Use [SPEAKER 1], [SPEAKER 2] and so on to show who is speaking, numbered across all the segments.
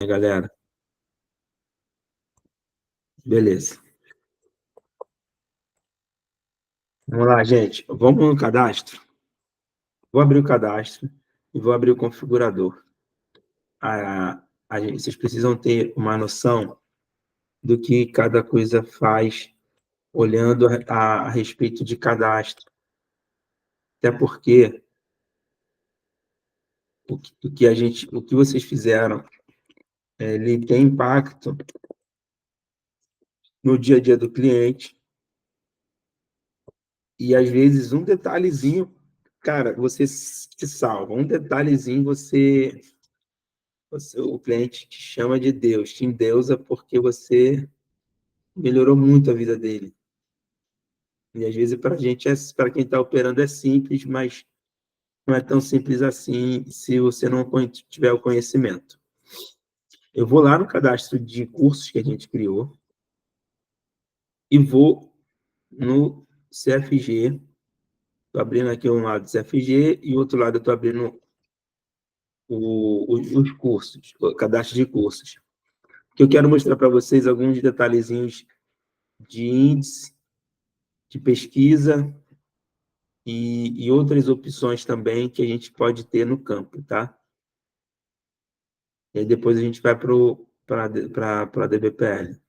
[SPEAKER 1] Galera. Beleza. Vamos lá, gente. Vamos no cadastro. Vou abrir o cadastro e vou abrir o configurador. Vocês precisam ter uma noção do que cada coisa faz olhando a respeito de cadastro. Até porque o que vocês fizeram, ele tem impacto no dia a dia do cliente. E às vezes um detalhezinho, cara, você te salva. Um detalhezinho o cliente te chama de Deus, te endeusa porque você melhorou muito a vida dele. E às vezes para a gente, para quem está operando, é simples, mas não é tão simples assim se você não tiver o conhecimento. Eu vou lá no cadastro de cursos que a gente criou e vou no CFG. Estou abrindo aqui um lado do CFG e o outro lado eu estou abrindo os cursos, o cadastro de cursos. Que eu quero mostrar para vocês alguns detalhezinhos de índice, de pesquisa e outras opções também que a gente pode ter no campo, tá? E aí depois a gente vai para a DBPL.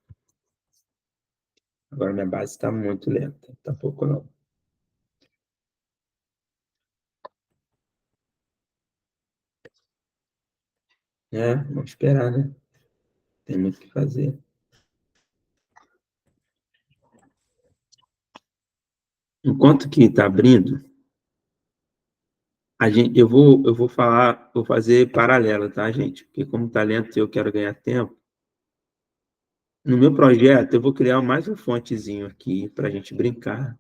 [SPEAKER 1] Agora minha base está muito lenta, tá pouco não. Vamos esperar, né? Tem muito o que fazer. Enquanto que está abrindo, eu vou fazer paralelo, tá, gente? Porque como está lento e eu quero ganhar tempo, no meu projeto eu vou criar mais um fontezinho aqui para a gente brincar.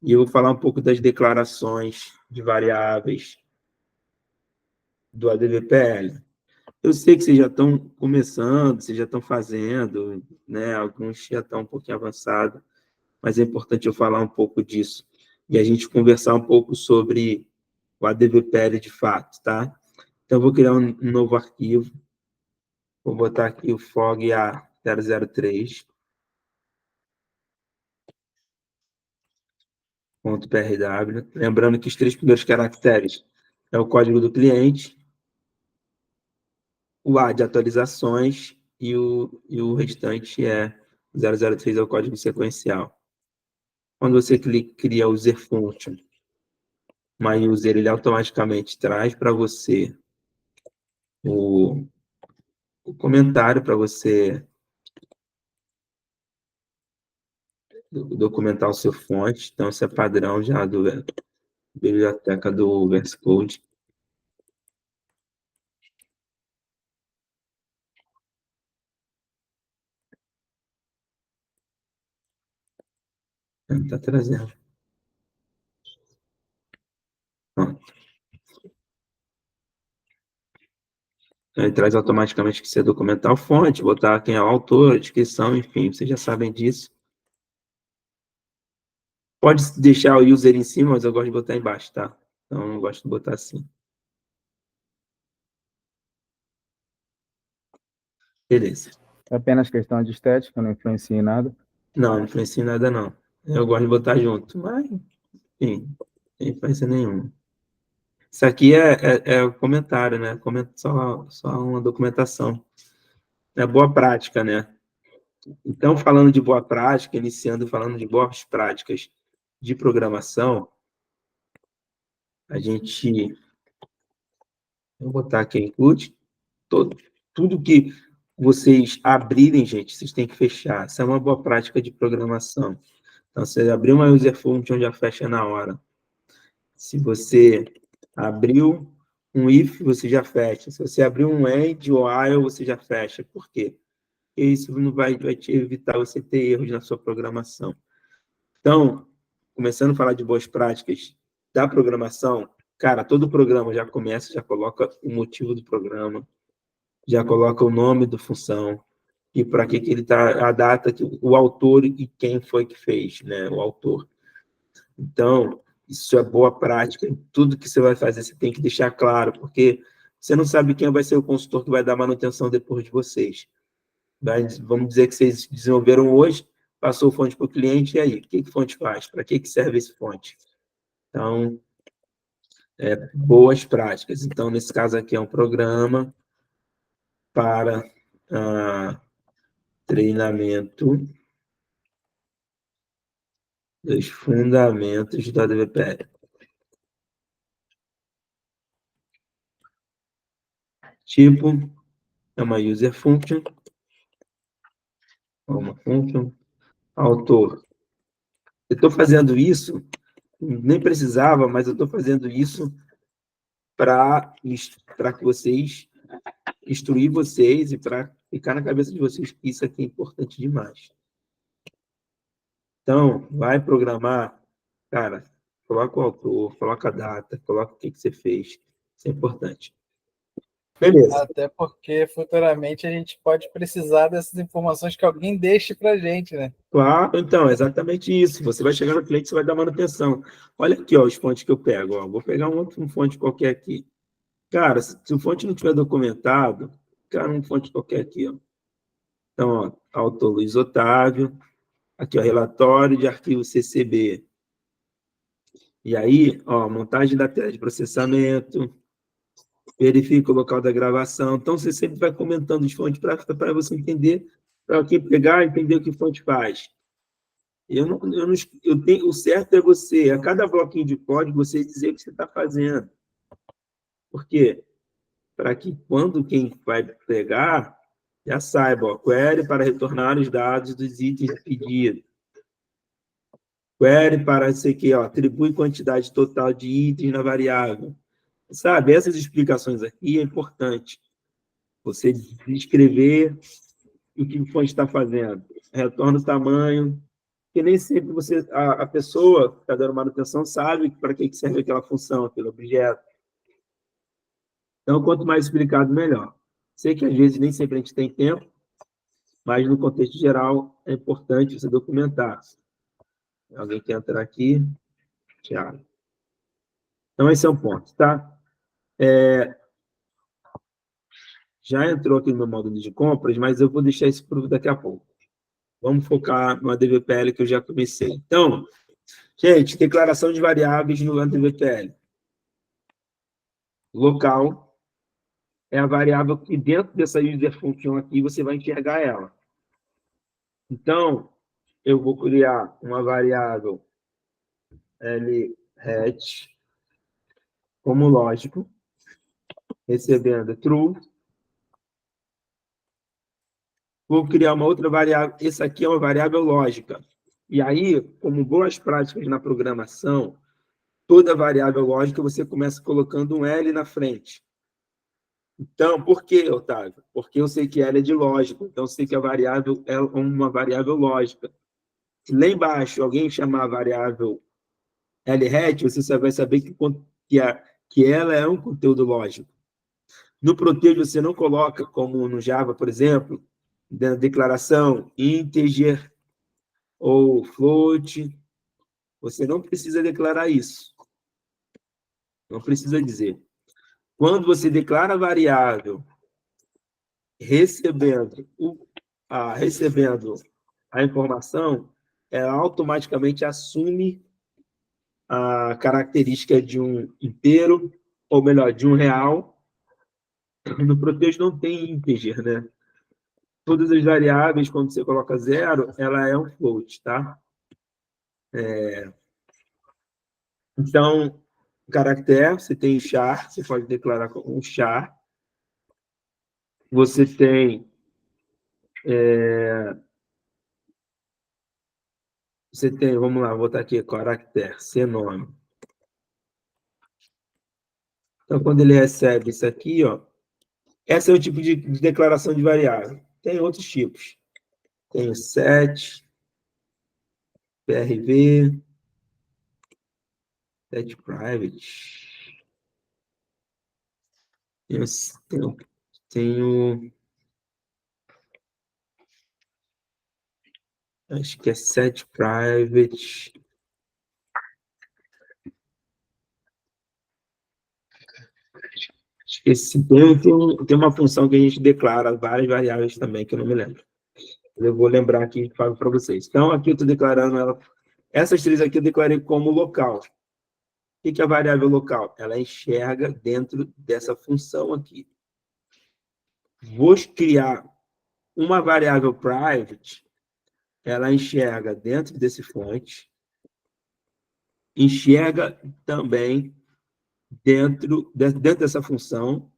[SPEAKER 1] E eu vou falar um pouco das declarações de variáveis do ADVPL. Eu sei que vocês já estão começando, vocês já estão fazendo, né? Alguns já estão um pouquinho avançados, mas é importante eu falar um pouco disso e a gente conversar um pouco sobre o ADVPL de fato, tá? Então, eu vou criar um novo arquivo, vou botar aqui o FOG-A003, .prw, lembrando que os 3 primeiros caracteres é o código do cliente, o A de atualizações e o restante é 003, é o código sequencial. Quando você cria o user function, my user, ele automaticamente traz para você o comentário para você documentar o seu fonte. Então, esse é padrão já da biblioteca do VS Code. Está trazendo. Pronto. Ele traz automaticamente que você documentar a fonte, botar quem é o autor, a descrição, enfim, vocês já sabem disso. Pode deixar o user em cima, mas eu gosto de botar embaixo, tá? Então, eu gosto de botar assim. Beleza.
[SPEAKER 2] É apenas questão de estética, não influencia em nada?
[SPEAKER 1] Não influencia em nada, não. Eu gosto de botar junto, mas, enfim, não influência nenhuma. Isso aqui é o comentário, né? Só uma documentação. É boa prática, né? Então, falando de boa prática, iniciando falando de boas práticas de programação, a gente... Vou botar aqui, include tudo que vocês abrirem, gente, vocês têm que fechar. Isso é uma boa prática de programação. Então, se você abrir uma user function, já fecha na hora. Se você abriu um if, você já fecha. Se você abrir um end ou while, você já fecha. Por quê? Porque isso não vai te evitar você ter erros na sua programação. Então, começando a falar de boas práticas da programação, cara, todo programa já começa, já coloca o motivo do programa, já coloca o nome da função, e para que ele está, a data, o autor e quem foi que fez, né, o autor. Então, isso é boa prática. Tudo que você vai fazer, você tem que deixar claro, porque você não sabe quem vai ser o consultor que vai dar manutenção depois de vocês. Vamos dizer que vocês desenvolveram hoje, passou fonte para o cliente, e aí? O que fonte faz? Para que serve esse fonte? Então, boas práticas. Então, nesse caso aqui, é um programa para treinamento dos fundamentos da DVPL. Tipo, é uma user function, uma function, autor. Eu estou fazendo isso, nem precisava, mas eu estou fazendo isso para que vocês, instruir vocês e para ficar na cabeça de vocês que isso aqui é importante demais. Então, vai programar, cara, coloca o autor, coloca a data, coloca o que você fez. Isso é importante. Beleza.
[SPEAKER 3] Até porque futuramente a gente pode precisar dessas informações que alguém deixe para a gente, né?
[SPEAKER 1] Claro, então, é exatamente isso. Você vai chegar no cliente, você vai dar manutenção. Olha aqui, ó, os fontes que eu pego. Ó. Vou pegar um fonte qualquer aqui. Cara, se o fonte não tiver documentado, cara, um fonte qualquer aqui, ó. Então, ó, autor Luiz Otávio. Aqui, ó, relatório de arquivo CCB. E aí, ó, montagem da tela de processamento, verifica o local da gravação. Então, você sempre vai comentando as fontes para você entender, para quem pegar, entender o que fonte faz. O certo é você, a cada bloquinho de código, você dizer o que você está fazendo. Por quê? Para que quando quem vai pegar, já saiba, ó, query para retornar os dados dos itens de pedido. Query para isso aqui, ó, atribui quantidade total de itens na variável. Sabe, essas explicações aqui é importante. Você descrever o que o fonte está fazendo. Retorna o tamanho, porque nem sempre a pessoa que está dando manutenção sabe para que serve aquela função, aquele objeto. Então, quanto mais explicado, melhor. Sei que às vezes nem sempre a gente tem tempo, mas no contexto geral é importante você documentar. Alguém quer entrar aqui? Tiago. Então, esse é um ponto, tá? Já entrou aqui no meu módulo de compras, mas eu vou deixar isso para daqui a pouco. Vamos focar no ADVPL que eu já comecei. Então, gente, declaração de variáveis no ADVPL. Local é a variável que dentro dessa user function aqui você vai enxergar ela. Então, eu vou criar uma variável LHEAD como lógico, recebendo true. Vou criar uma outra variável. Essa aqui é uma variável lógica. E aí, como boas práticas na programação, toda variável lógica você começa colocando um L na frente. Então, por que, Otávio? Porque eu sei que ela é de lógico, então eu sei que a variável é uma variável lógica. Se lá embaixo alguém chamar a variável LHEAD, você só vai saber que ela é um conteúdo lógico. No Protege você não coloca, como no Java, por exemplo, na declaração integer ou float. Você não precisa declarar isso. Não precisa dizer. Quando você declara a variável recebendo a informação, ela automaticamente assume a característica de um inteiro, ou melhor, de um real. No Protege não tem integer, né? Todas as variáveis, quando você coloca zero, ela é um float, tá? Então, caractere, você tem char, você pode declarar como um char. Você tem vamos lá, vou botar aqui, caractere, sem nome. Então, quando ele recebe isso aqui, ó, esse é o tipo de declaração de variável. Tem outros tipos. Tem o set, PRV, set private. Tenho acho que é set private. Esqueci. Tem uma função que a gente declara várias variáveis também, que eu não me lembro. Eu vou lembrar aqui e falo para vocês. Então, aqui eu estou declarando ela. Essas três aqui eu declarei como local. O que é a variável local? Ela enxerga dentro dessa função aqui. Vou criar uma variável private, ela enxerga dentro desse fonte, enxerga também dentro dessa função,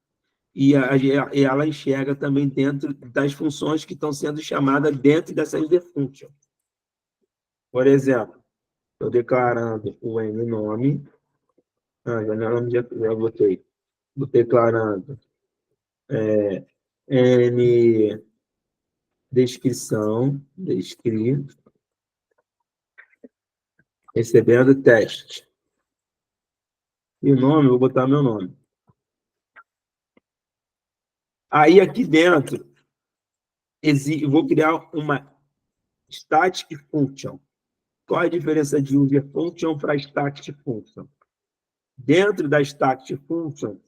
[SPEAKER 1] e ela enxerga também dentro das funções que estão sendo chamadas dentro dessa user function. Por exemplo, estou declarando o nome, já botei. Estou declarando n descrição, recebendo teste. E o nome, eu vou botar meu nome. Aí, aqui dentro, eu vou criar uma static function. Qual a diferença de user function para static function? Dentro da static function,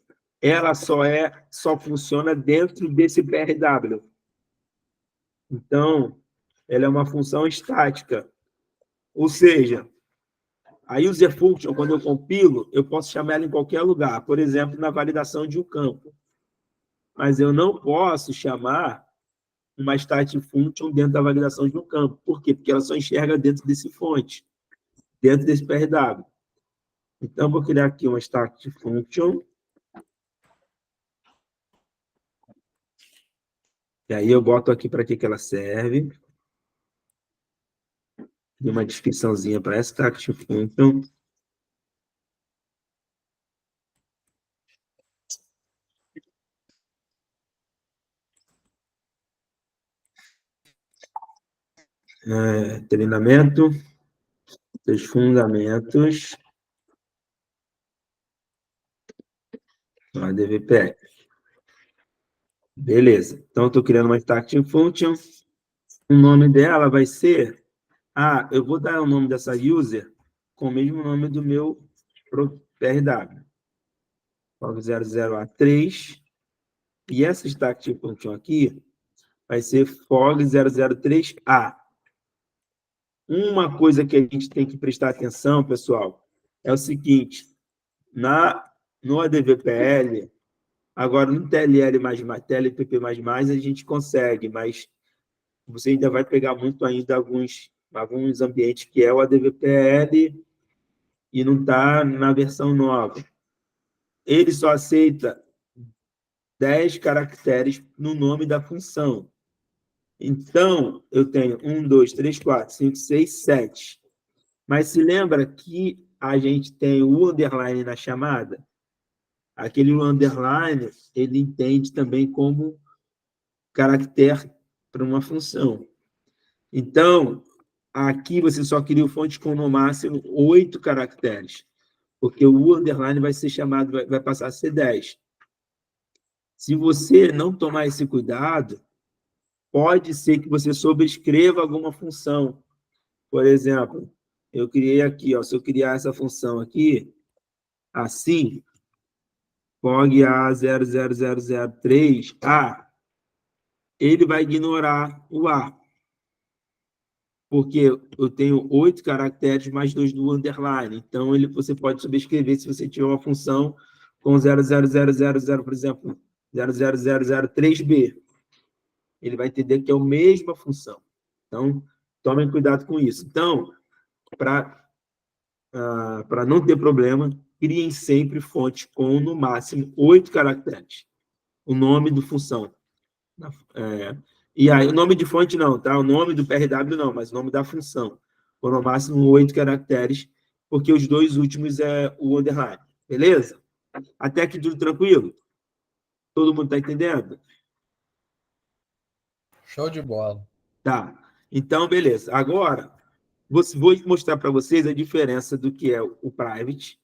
[SPEAKER 1] ela só funciona dentro desse PRW. Então, ela é uma função estática. Ou seja, a user function, quando eu compilo, eu posso chamar ela em qualquer lugar. Por exemplo, na validação de um campo. Mas eu não posso chamar uma static function dentro da validação de um campo. Por quê? Porque ela só enxerga dentro desse fonte, dentro desse PRW. Então, vou criar aqui uma static function. E aí eu boto aqui para que ela serve. E uma descriçãozinha para essa static function. Treinamento dos fundamentos do ADVPL. Beleza. Então, estou criando uma static function. O nome dela vai ser... eu vou dar o nome dessa user com o mesmo nome do meu PRW. fog00A3. E essa static function aqui vai ser fog003A. Uma coisa que a gente tem que prestar atenção, pessoal, é o seguinte: no ADVPL, agora no TLL++, TLPP++, a gente consegue, mas você ainda vai pegar muito ainda alguns ambientes que é o ADVPL e não está na versão nova. Ele só aceita 10 caracteres no nome da função. Então, eu tenho 1, 2, 3, 4, 5, 6, 7. Mas se lembra que a gente tem o underline na chamada? Aquele underline, ele entende também como caractere para uma função. Então, aqui você só cria o fonte com no máximo 8 caracteres, porque o underline vai ser chamado, vai passar a ser 10. Se você não tomar esse cuidado, pode ser que você sobrescreva alguma função. Por exemplo, eu criei aqui, se eu criar essa função aqui, assim, fog A00003A, ele vai ignorar o A, porque eu tenho 8 caracteres mais 2 do underline. Então, você pode subscrever se você tiver uma função com 00000, por exemplo, 00003B. Ele vai entender que é a mesma função. Então, tomem cuidado com isso. Então, para não ter problema, criem sempre fonte com, no máximo, 8 caracteres. O nome do função. E aí, o nome de fonte não, tá? O nome do PRW não, mas o nome da função. Com, no máximo, 8 caracteres, porque os dois últimos é o underline. Beleza? Até aqui tudo tranquilo? Todo mundo está entendendo?
[SPEAKER 3] Show de bola.
[SPEAKER 1] Tá. Então, beleza. Agora, vou mostrar para vocês a diferença do que é o private,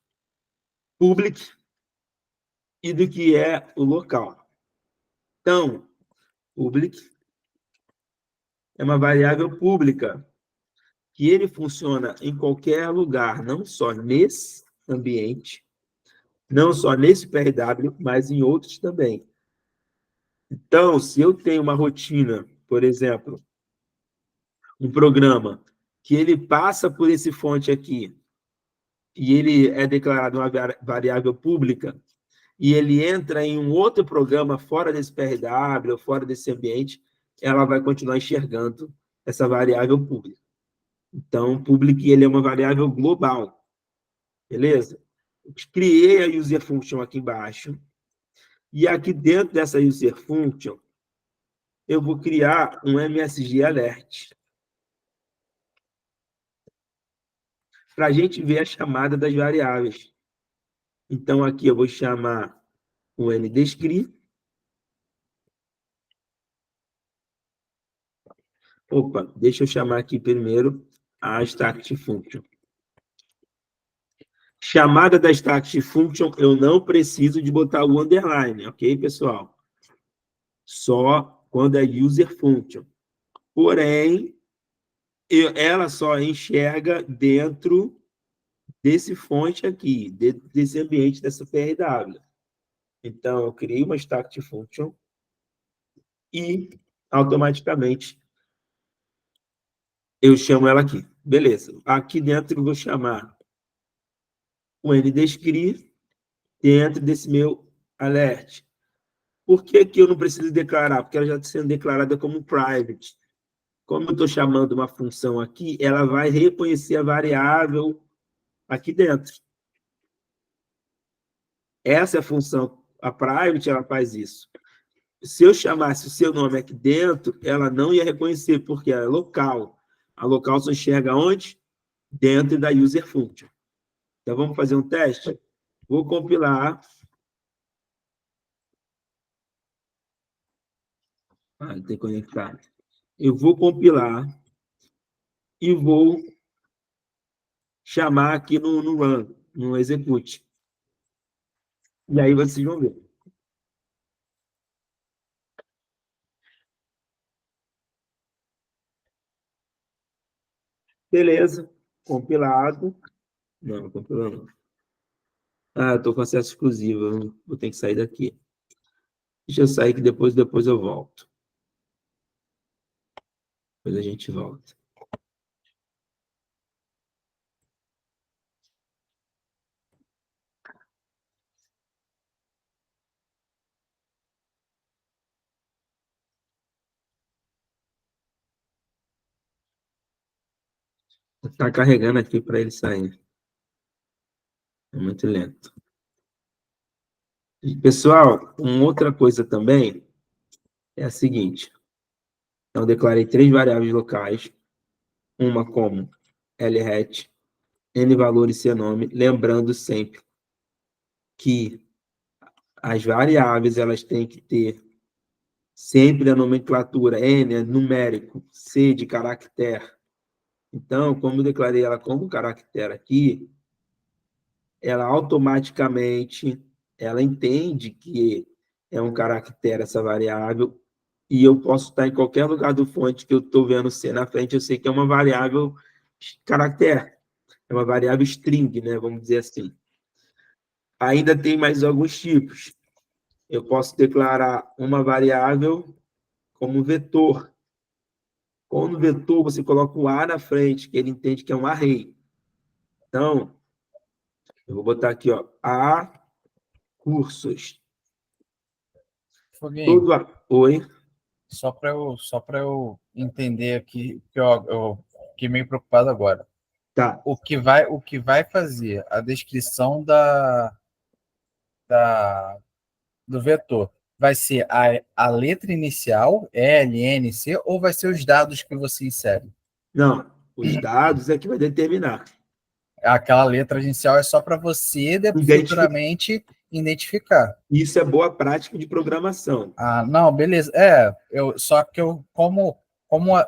[SPEAKER 1] public e do que é o local. Então, public é uma variável pública que ele funciona em qualquer lugar, não só nesse ambiente, Não só nesse PRW, mas em outros também. Então, se eu tenho uma rotina, por exemplo, um programa que ele passa por esse fonte aqui, e ele é declarado uma variável pública, e ele entra em um outro programa fora desse PRW, fora desse ambiente, ela vai continuar enxergando essa variável pública. Então, public ele é uma variável global, beleza? Eu criei a user function aqui embaixo, e aqui dentro dessa user function, eu vou criar um MSG alert, para a gente ver a chamada das variáveis. Então, aqui eu vou chamar o ndescri. Opa, deixa eu chamar aqui primeiro a static function. Chamada da static function, eu não preciso de botar o underline, ok, pessoal? Só quando é user function. Porém, ela só enxerga dentro desse fonte aqui, desse ambiente dessa PRW. Então, eu criei uma static function e, automaticamente, eu chamo ela aqui. Beleza. Aqui dentro eu vou chamar o ndescri dentro desse meu alert. Por que que eu não preciso declarar? Porque ela já está sendo declarada como private. Como eu estou chamando uma função aqui, ela vai reconhecer a variável aqui dentro. Essa é a função. A private, ela faz isso. Se eu chamasse o seu nome aqui dentro, ela não ia reconhecer, porque é local. A local só enxerga onde? Dentro da user function. Então, vamos fazer um teste? Vou compilar. Tem que conectar. Eu vou compilar e vou chamar aqui no run, no execute. E aí vocês vão ver. Beleza, compilado. Não, compilou não. Estou com acesso exclusivo, vou ter que sair daqui. Deixa eu sair que depois eu volto. Depois a gente volta. Está carregando aqui para ele sair. É muito lento. E, pessoal, uma outra coisa também é a seguinte. Então, eu declarei 3 variáveis locais. Uma como lhat, nvalor e cnome. Lembrando sempre que as variáveis elas têm que ter sempre a nomenclatura. N é numérico, C de caractere. Então, como eu declarei ela como caractere aqui, ela automaticamente ela entende que é um caractere essa variável e eu posso estar em qualquer lugar do fonte que eu estou vendo C na frente, eu sei que é uma variável caractere, é uma variável string, né? Vamos dizer assim. Ainda tem mais alguns tipos. Eu posso declarar uma variável como vetor. Quando vetor, você coloca o A na frente, que ele entende que é um array. Então, eu vou botar aqui, ó, A cursos.
[SPEAKER 3] Foguinho,
[SPEAKER 1] Oi?
[SPEAKER 3] só para eu entender aqui, que eu fiquei meio preocupado agora.
[SPEAKER 1] Tá.
[SPEAKER 3] O que vai fazer a descrição do vetor vai ser a letra inicial, L, N, C, ou vai ser os dados que você insere?
[SPEAKER 1] Não, os dados é que vai determinar.
[SPEAKER 3] Aquela letra inicial é só para você futuramente identificar.
[SPEAKER 1] Isso é boa prática de programação.
[SPEAKER 3] Não, beleza. Só que como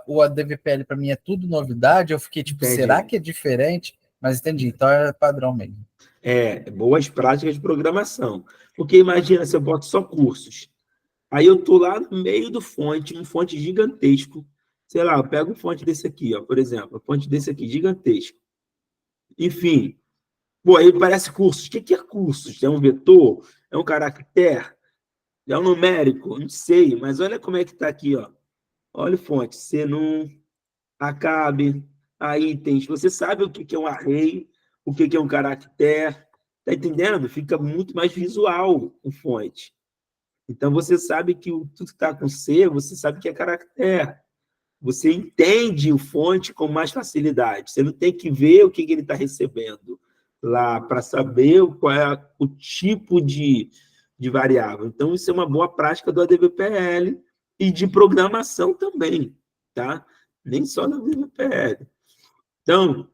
[SPEAKER 3] o ADVPL para mim é tudo novidade, eu fiquei tipo,
[SPEAKER 1] Entendi.
[SPEAKER 3] será que é diferente? Mas entendi, então é padrão mesmo.
[SPEAKER 1] Boas práticas de programação. Porque imagina se eu boto só cursos. Aí eu tô lá no meio do fonte, um fonte gigantesco. Sei lá, eu pego um fonte desse aqui, ó, por exemplo, um fonte desse aqui, gigantesco. Enfim, Pô, aí parece cursos. O que é cursos? É um vetor? É um caractere? É um numérico? Não sei, mas olha como é que está aqui, ó. Olha o fonte, senum, acabe, a itens. Você sabe o que é um array, o que é um caractere. Tá entendendo? Fica muito mais visual o fonte. Então, você sabe que tudo que está com C, você sabe que é caractere. Você entende o fonte com mais facilidade. Você não tem que ver o que ele está recebendo lá para saber qual é o tipo de variável. Então, isso é uma boa prática do ADVPL e de programação também, tá? Nem só no ADVPL. Então,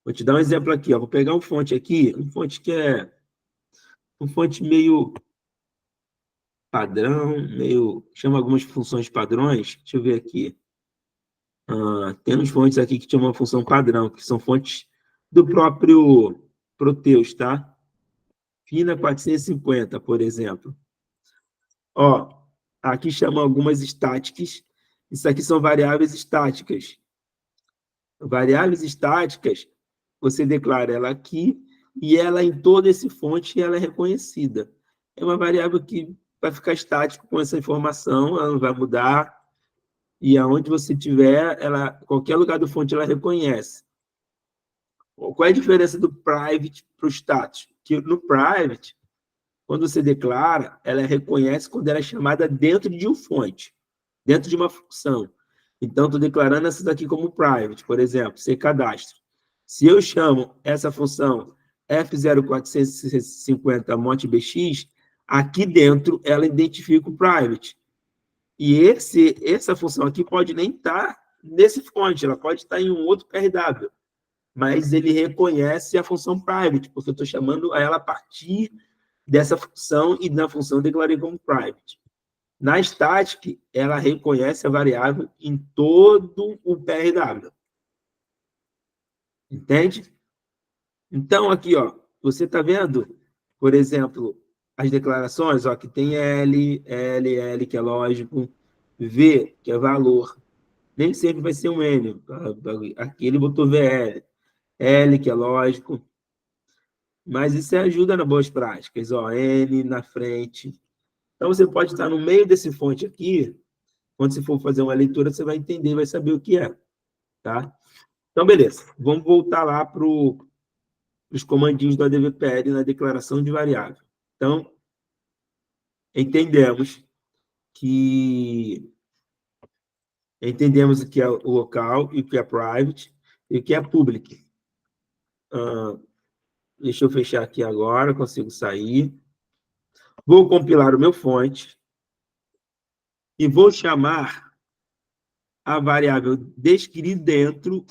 [SPEAKER 1] vou te dar um exemplo aqui. Ó. Vou pegar um fonte aqui, um fonte que é um fonte meio padrão, meio... chama algumas funções padrões. Deixa eu ver aqui. Tem uns fontes aqui que tinham uma função padrão, que são fontes do próprio Proteus, tá? Fina 450, por exemplo. Ó, aqui chama algumas estáticas. Isso aqui são variáveis estáticas. Variáveis estáticas, você declara ela aqui e ela em todo esse fonte ela é reconhecida. É uma variável que vai ficar estática com essa informação, ela não vai mudar. E aonde você tiver, ela, qualquer lugar do fonte ela reconhece. Qual é a diferença do private para o static? Que no private, quando você declara, ela reconhece quando ela é chamada dentro de um fonte, dentro de uma função. Então, estou declarando essa daqui como private, por exemplo, ser cadastro. Se eu chamo essa função F0450 MOTBX, aqui dentro ela identifica o private. E essa função aqui pode nem estar nesse fonte, ela pode estar em um outro PRW, mas ele reconhece a função private, porque eu estou chamando ela a partir dessa função e na função eu declarei como private. Na static, ela reconhece a variável em todo o PRW. Entende? Então, aqui, ó, você está vendo, por exemplo, as declarações, ó, que tem L, que é lógico, V, que é valor. Nem sempre vai ser um N. Aqui ele botou VL. L, que é lógico. Mas isso ajuda nas boas práticas. Ó, N na frente. Então, você pode estar no meio desse fonte aqui. Quando você for fazer uma leitura, você vai entender, vai saber o que é. Tá? Então, beleza. Vamos voltar lá para os comandinhos do ADVPL na declaração de variável. Então, entendemos o que é o local e o que é private e o que é public. Deixa eu fechar aqui agora, consigo sair. Vou compilar o meu fonte e vou chamar a variável descrita dentro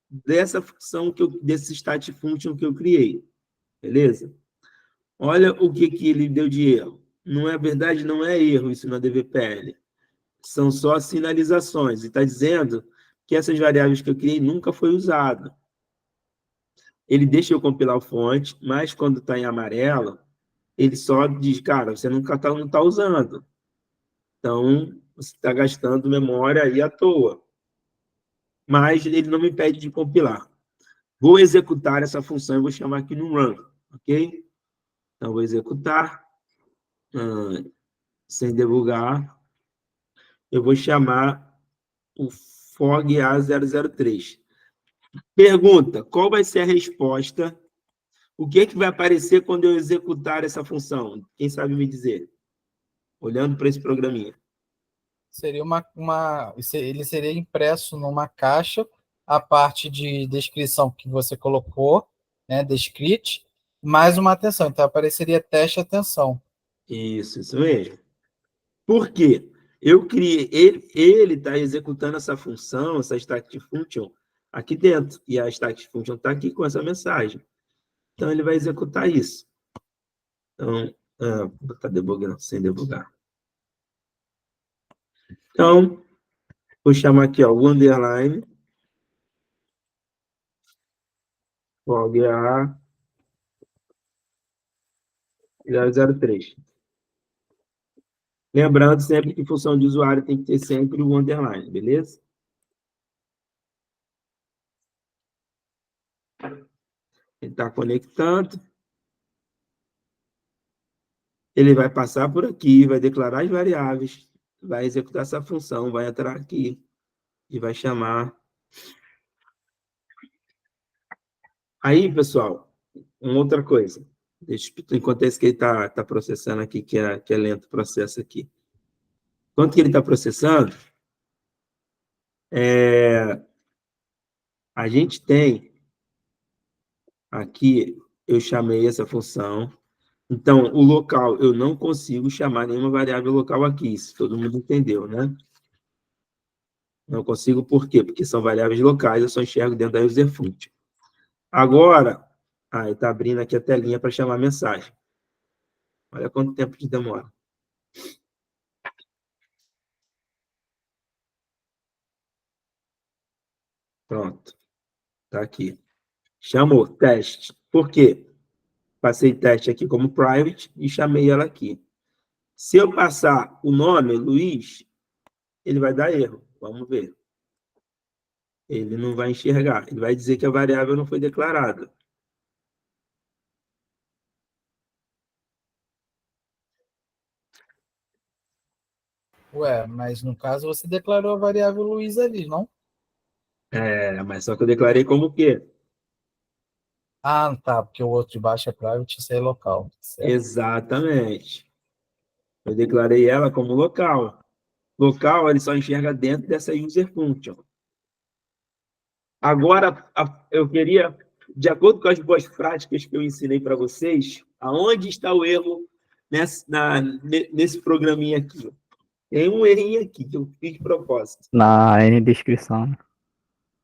[SPEAKER 1] dessa função, desse stat function que eu criei. Beleza? Olha o que ele deu de erro. Não é verdade, não é erro isso na DVPL. São só sinalizações. E está dizendo que essas variáveis que eu criei nunca foi usada. Ele deixa eu compilar o fonte, mas quando está em amarelo, ele só diz, cara, você nunca não está usando. Então, você está gastando memória aí à toa. Mas ele não me pede de compilar. Vou executar essa função e vou chamar aqui no run, ok? Então, vou executar, sem debugar. Eu vou chamar o FOG A003. Pergunta, qual vai ser a resposta? O que vai aparecer quando eu executar essa função? Quem sabe me dizer? Olhando para esse programinha.
[SPEAKER 3] Seria ele seria impresso numa caixa, a parte de descrição que você colocou, né, descrite, mais uma atenção. Então, apareceria teste atenção.
[SPEAKER 1] Isso mesmo. Por quê? Eu criei, ele está executando essa função, essa static function, aqui dentro. E a static function está aqui com essa mensagem. Então, ele vai executar isso. Então, está debugando, sem debugar. Então, vou chamar aqui, ó, o underline, log A 003. Lembrando sempre que função de usuário tem que ter sempre o underline, beleza? Ele está conectando. Ele vai passar por aqui, vai declarar as variáveis, vai executar essa função, vai entrar aqui e vai chamar. Aí, pessoal, uma outra coisa. Enquanto esse que ele está processando aqui, que é lento o processo aqui. Enquanto que ele está processando, a gente tem aqui, eu chamei essa função. Então, o local, eu não consigo chamar nenhuma variável local aqui, isso todo mundo entendeu, né? Não consigo por quê? Porque são variáveis locais, eu só enxergo dentro da user function. Agora, está abrindo aqui a telinha para chamar a mensagem. Olha quanto tempo que demora. Pronto. Está aqui. Chamou, teste. Por quê? Passei teste aqui como private e chamei ela aqui. Se eu passar o nome, Luiz, ele vai dar erro. Vamos ver. Ele não vai enxergar. Ele vai dizer que a variável não foi declarada.
[SPEAKER 3] Ué, mas no caso você declarou a variável Luiz ali, não?
[SPEAKER 1] Mas só que eu declarei como o quê?
[SPEAKER 3] Ah, tá, porque o outro de baixo é private e esse é local, certo?
[SPEAKER 1] Exatamente. Eu declarei ela como local. Local, ele só enxerga dentro dessa user function. Agora, eu queria, de acordo com as boas práticas que eu ensinei para vocês, aonde está o erro nesse programinha aqui? Tem um errinho aqui que eu fiz de propósito.
[SPEAKER 2] Na N descrição, né?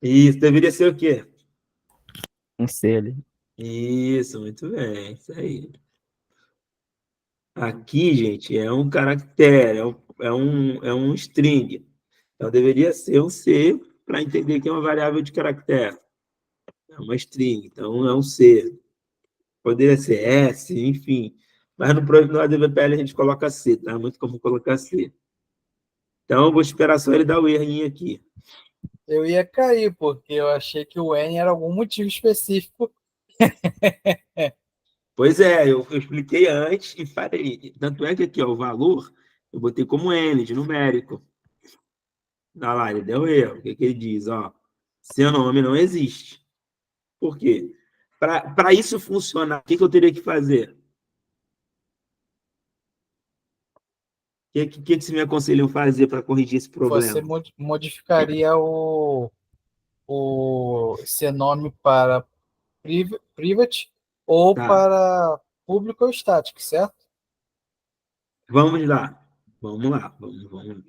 [SPEAKER 1] Isso, deveria ser o quê?
[SPEAKER 2] Um C ali.
[SPEAKER 1] Isso, muito bem, isso aí. Aqui, gente, é um caractere, é um string. Então, deveria ser um C para entender que é uma variável de caractere. É uma string, então é um C. Poderia ser S, enfim. Mas no ADVPL a gente coloca C, tá? É muito comum colocar C. Então, eu vou esperar só ele dar o errinho aqui.
[SPEAKER 3] Eu ia cair, porque eu achei que o N era algum motivo específico.
[SPEAKER 1] Pois é, eu expliquei antes e falei. Tanto é que aqui, ó, o valor, eu botei como N, de numérico. Olha lá, ele deu erro. O que ele diz? Ó, seu nome não existe. Por quê? Para isso funcionar, o que eu teria que fazer? O que você me aconselham fazer para corrigir esse
[SPEAKER 3] Você
[SPEAKER 1] problema?
[SPEAKER 3] modificaria esse nome para private ou
[SPEAKER 1] Tá,
[SPEAKER 3] para público ou static, certo?
[SPEAKER 1] vamos lá. Vamos lá. Vamos.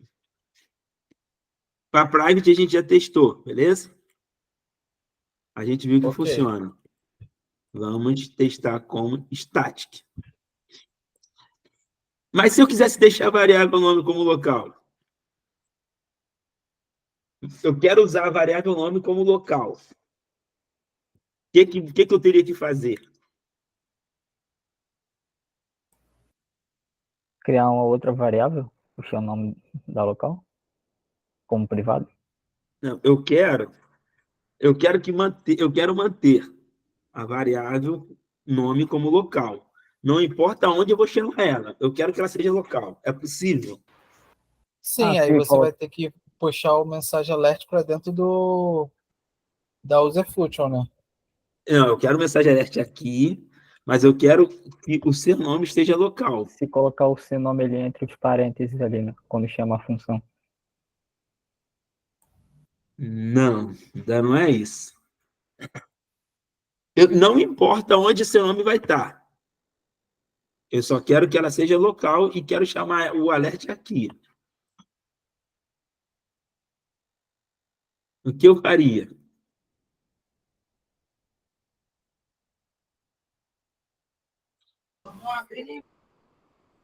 [SPEAKER 1] Para private a gente já testou, beleza? A gente viu que
[SPEAKER 3] Ok.
[SPEAKER 1] funciona. Vamos testar como static. Mas se eu quisesse deixar a variável nome como local? Eu quero usar a variável nome como local. O que eu teria que fazer?
[SPEAKER 2] Criar uma outra variável, puxar o nome da local, como privado.
[SPEAKER 1] Não, eu quero manter a variável nome como local. Não importa onde eu vou chamar ela, eu quero que ela seja local. É possível?
[SPEAKER 3] Sim, aí você vai ter que puxar o mensagem alert para dentro da user function, né?
[SPEAKER 1] Não, eu quero mensagem alert aqui, mas eu quero que o seu nome esteja local.
[SPEAKER 2] Se colocar o seu nome ali entre os parênteses ali, né? Quando chama a função.
[SPEAKER 1] Não, ainda não é isso. Não importa onde seu nome vai estar. Eu só quero que ela seja local e quero chamar o alert aqui. O que eu faria?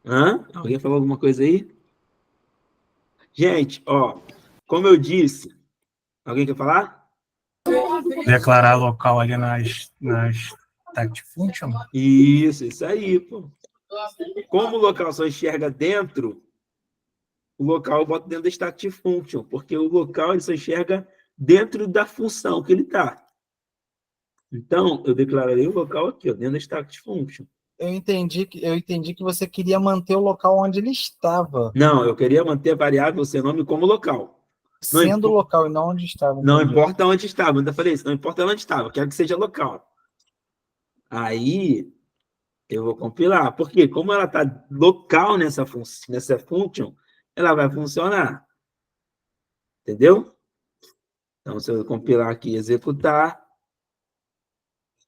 [SPEAKER 1] Hã? Alguém falou alguma coisa aí? Gente, ó, como eu disse, alguém quer falar?
[SPEAKER 4] Declarar local ali nas tact function.
[SPEAKER 1] Isso aí, pô. Como o local só enxerga dentro, o local eu boto dentro da static function, porque o local ele só enxerga dentro da função que ele está. Então, eu declararei o local aqui, ó, dentro da static function.
[SPEAKER 3] Eu entendi que você queria manter o local onde ele estava,
[SPEAKER 1] Não, eu queria manter a variável seu nome como local. Não,
[SPEAKER 3] sendo o local e não onde estava.
[SPEAKER 1] não
[SPEAKER 3] Entendi.
[SPEAKER 1] importa onde estava, eu ainda falei isso, não importa onde estava, quero que seja local. Aí, eu vou compilar, porque como ela está local nessa function, ela vai funcionar. Entendeu? Então, se eu compilar aqui e executar,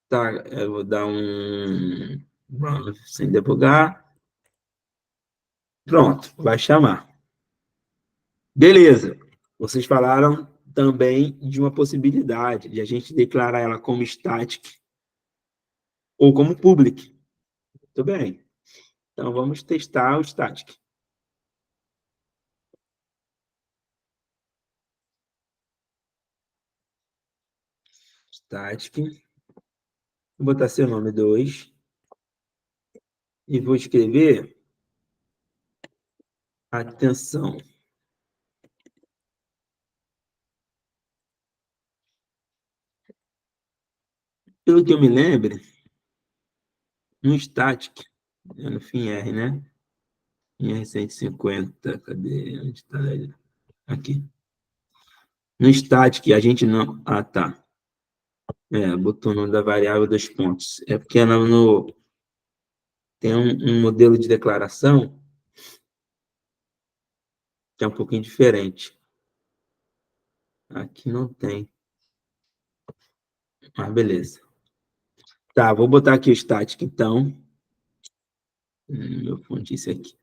[SPEAKER 1] tá, eu vou dar um run sem debugar. Pronto, vai chamar. Beleza. Vocês falaram também de uma possibilidade de a gente declarar ela como static ou como public. Muito bem. Então, vamos testar o static. Static. Vou botar seu nome 2. E vou escrever atenção. Pelo que eu me lembre, no static, no fim R, né? Em R150, cadê? Onde está ele? Aqui. No static, a gente não... Ah, tá. Botou o nome da variável 2 pontos. É porque tem um modelo de declaração que é um pouquinho diferente. Aqui não tem. Mas beleza. Tá, vou botar aqui o static, então. Meu fonte, esse aqui.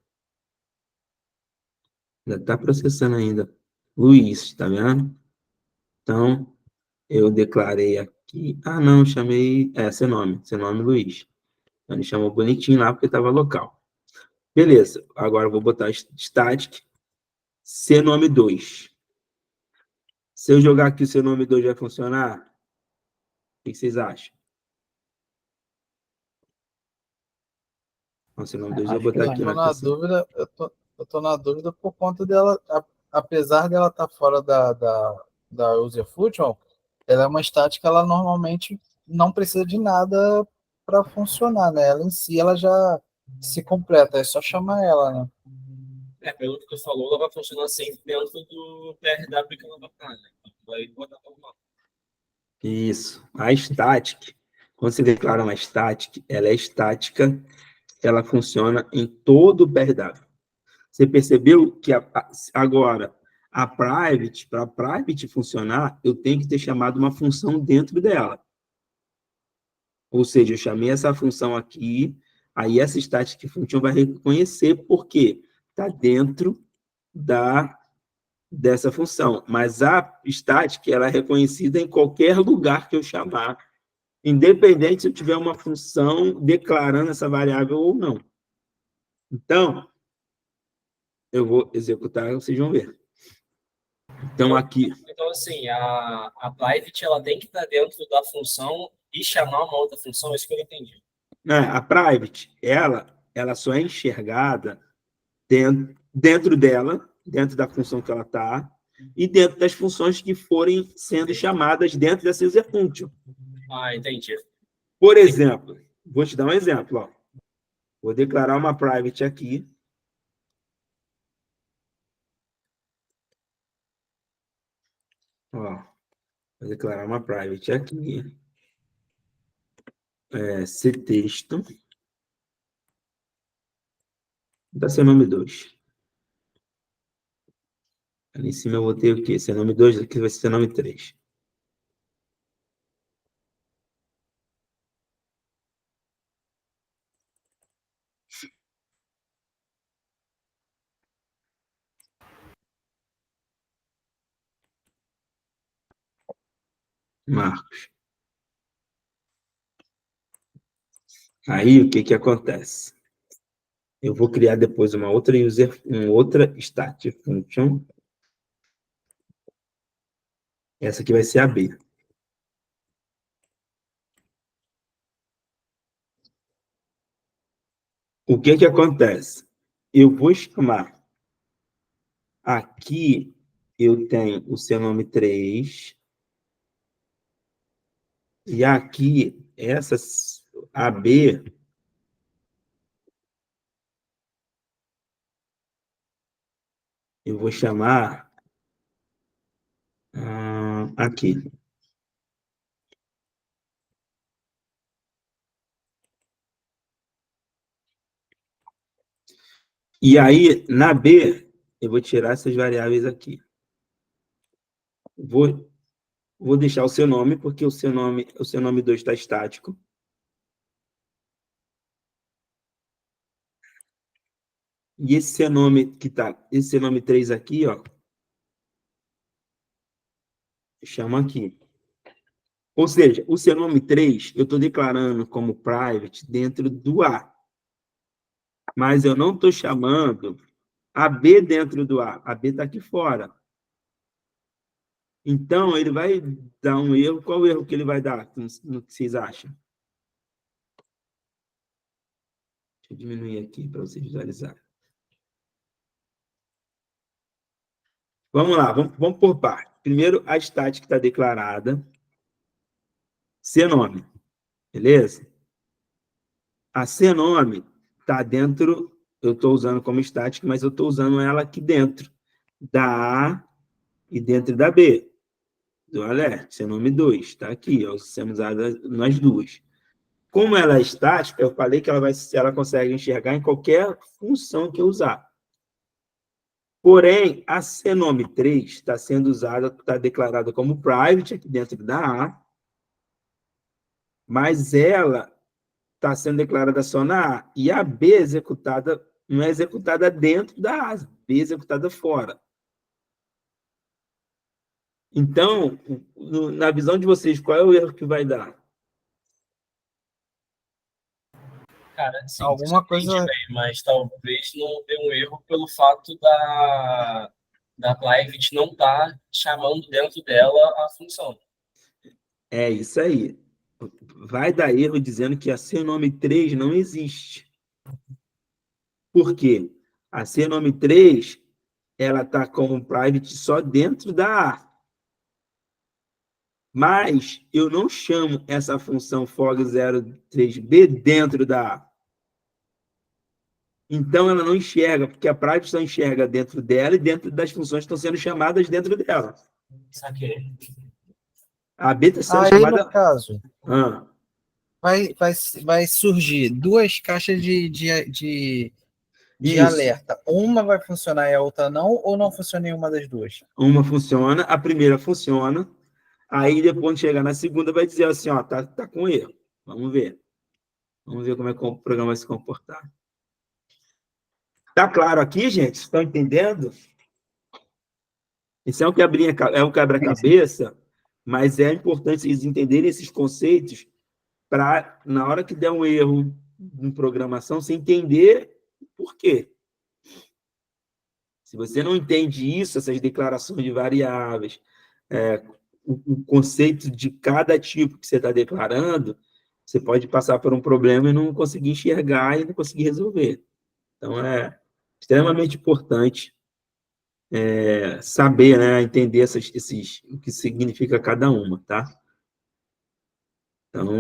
[SPEAKER 1] Ainda está processando ainda. Luiz, tá vendo? Então, eu declarei aqui. Ah, não, chamei. Seu nome Luiz. Então, ele chamou bonitinho lá porque estava local. Beleza, agora eu vou botar static, cnome 2. Se eu jogar aqui o cnome 2 vai funcionar? O que vocês acham? O cnome 2 eu vou
[SPEAKER 2] Acho que
[SPEAKER 1] botar
[SPEAKER 2] vai.
[SPEAKER 1] aqui
[SPEAKER 3] Eu tô
[SPEAKER 1] na
[SPEAKER 3] na
[SPEAKER 1] canção.
[SPEAKER 3] dúvida, eu tô na dúvida por conta dela, apesar dela estar fora da user function, ela é uma estática, ela normalmente não precisa de nada para funcionar, né? Ela em si, ela já se completa, é só chamar ela, né?
[SPEAKER 5] Pelo que tu falou, ela vai funcionar sempre dentro do PRW que ela vai estar, né? Vai botar normal.
[SPEAKER 1] Isso. A static, quando você declara uma static, ela é estática, ela funciona em todo o PRW. Você percebeu que agora a private, para a private funcionar, eu tenho que ter chamado uma função dentro dela. Ou seja, eu chamei essa função aqui, aí essa static function vai reconhecer porque está dentro dessa função. Mas a static, ela é reconhecida em qualquer lugar que eu chamar, independente se eu tiver uma função declarando essa variável ou não. Então, eu vou executar, vocês vão ver. Então, aqui...
[SPEAKER 5] Então, assim, a private ela tem que estar dentro da função e chamar uma outra função, é isso que eu entendi.
[SPEAKER 1] A private, ela só é enxergada dentro dela, dentro da função que ela está, e dentro das funções que forem sendo chamadas dentro dessa user function.
[SPEAKER 5] Ah, entendi.
[SPEAKER 1] Por exemplo, vou te dar um exemplo. Ó. Vou declarar uma private aqui. Ó, vou declarar uma private aqui. Ctexto. Dá seu nome 2. Ali em cima eu botei o quê? Seu nome 2, aqui vai ser seu nome 3. Marcos. Aí, o que acontece? Eu vou criar depois uma outra stat function. Essa aqui vai ser a B. O que acontece? Eu vou chamar. Aqui eu tenho o seu nome 3. E aqui, AB, eu vou chamar aqui. E aí, na B, eu vou tirar essas variáveis aqui. Vou deixar o seu nome, porque o seu nome 2 está estático. E esse seu nome esse seu nome 3 aqui, ó, chama aqui. Ou seja, o seu nome 3, eu estou declarando como private dentro do A. Mas eu não estou chamando a B dentro do A. A B está aqui fora. Então, ele vai dar um erro. Qual o erro que ele vai dar? No que vocês acham? Deixa eu diminuir aqui para vocês visualizarem. Vamos lá, vamos por parte. Primeiro, a estática está declarada. Cnome, beleza? A cnome está dentro, eu estou usando como estática, mas eu estou usando ela aqui dentro da A e dentro da B. Do alert, cnome 2, está aqui, ó, sendo usada nas duas. Como ela é estática, eu falei que ela consegue enxergar em qualquer função que eu usar. Porém, a cnome 3 está sendo usada, está declarada como private aqui dentro da A, mas ela está sendo declarada só na A. E a B executada não é executada dentro da A, B executada fora. Então, na visão de vocês, qual é o erro que vai dar?
[SPEAKER 5] Cara, sim,
[SPEAKER 3] Alguma
[SPEAKER 5] isso eu entendi
[SPEAKER 3] coisa-
[SPEAKER 5] bem, mas talvez não dê um erro pelo fato da private não estar chamando dentro dela a função.
[SPEAKER 1] É isso aí. Vai dar erro dizendo que a cnome 3 não existe. Por quê? A cnome 3 ela está como private só dentro da A. Mas eu não chamo essa função fog03b dentro da A. Então, ela não enxerga, porque a private só enxerga dentro dela e dentro das funções que estão sendo chamadas dentro dela.
[SPEAKER 5] Saquei.
[SPEAKER 1] A B está sendo
[SPEAKER 3] Aí,
[SPEAKER 1] chamada...
[SPEAKER 3] no caso,
[SPEAKER 1] Ah,
[SPEAKER 3] vai surgir duas caixas de
[SPEAKER 1] isso.
[SPEAKER 3] alerta. Uma vai funcionar e a outra não, ou não funciona nenhuma das duas?
[SPEAKER 1] Uma funciona, a primeira funciona, aí depois de chegar na segunda vai dizer assim, ó, tá com erro. Vamos ver. Vamos ver como é que o programa vai se comportar. Tá claro aqui, gente? Estão entendendo? Isso é um quebra-cabeça, mas é importante vocês entenderem esses conceitos para, na hora que der um erro em programação, você entender por quê. Se você não entende isso, essas declarações de variáveis, o conceito de cada tipo que você está declarando, você pode passar por um problema e não conseguir enxergar e não conseguir resolver. Então, é extremamente importante saber, né, entender o que significa cada uma, tá? Então,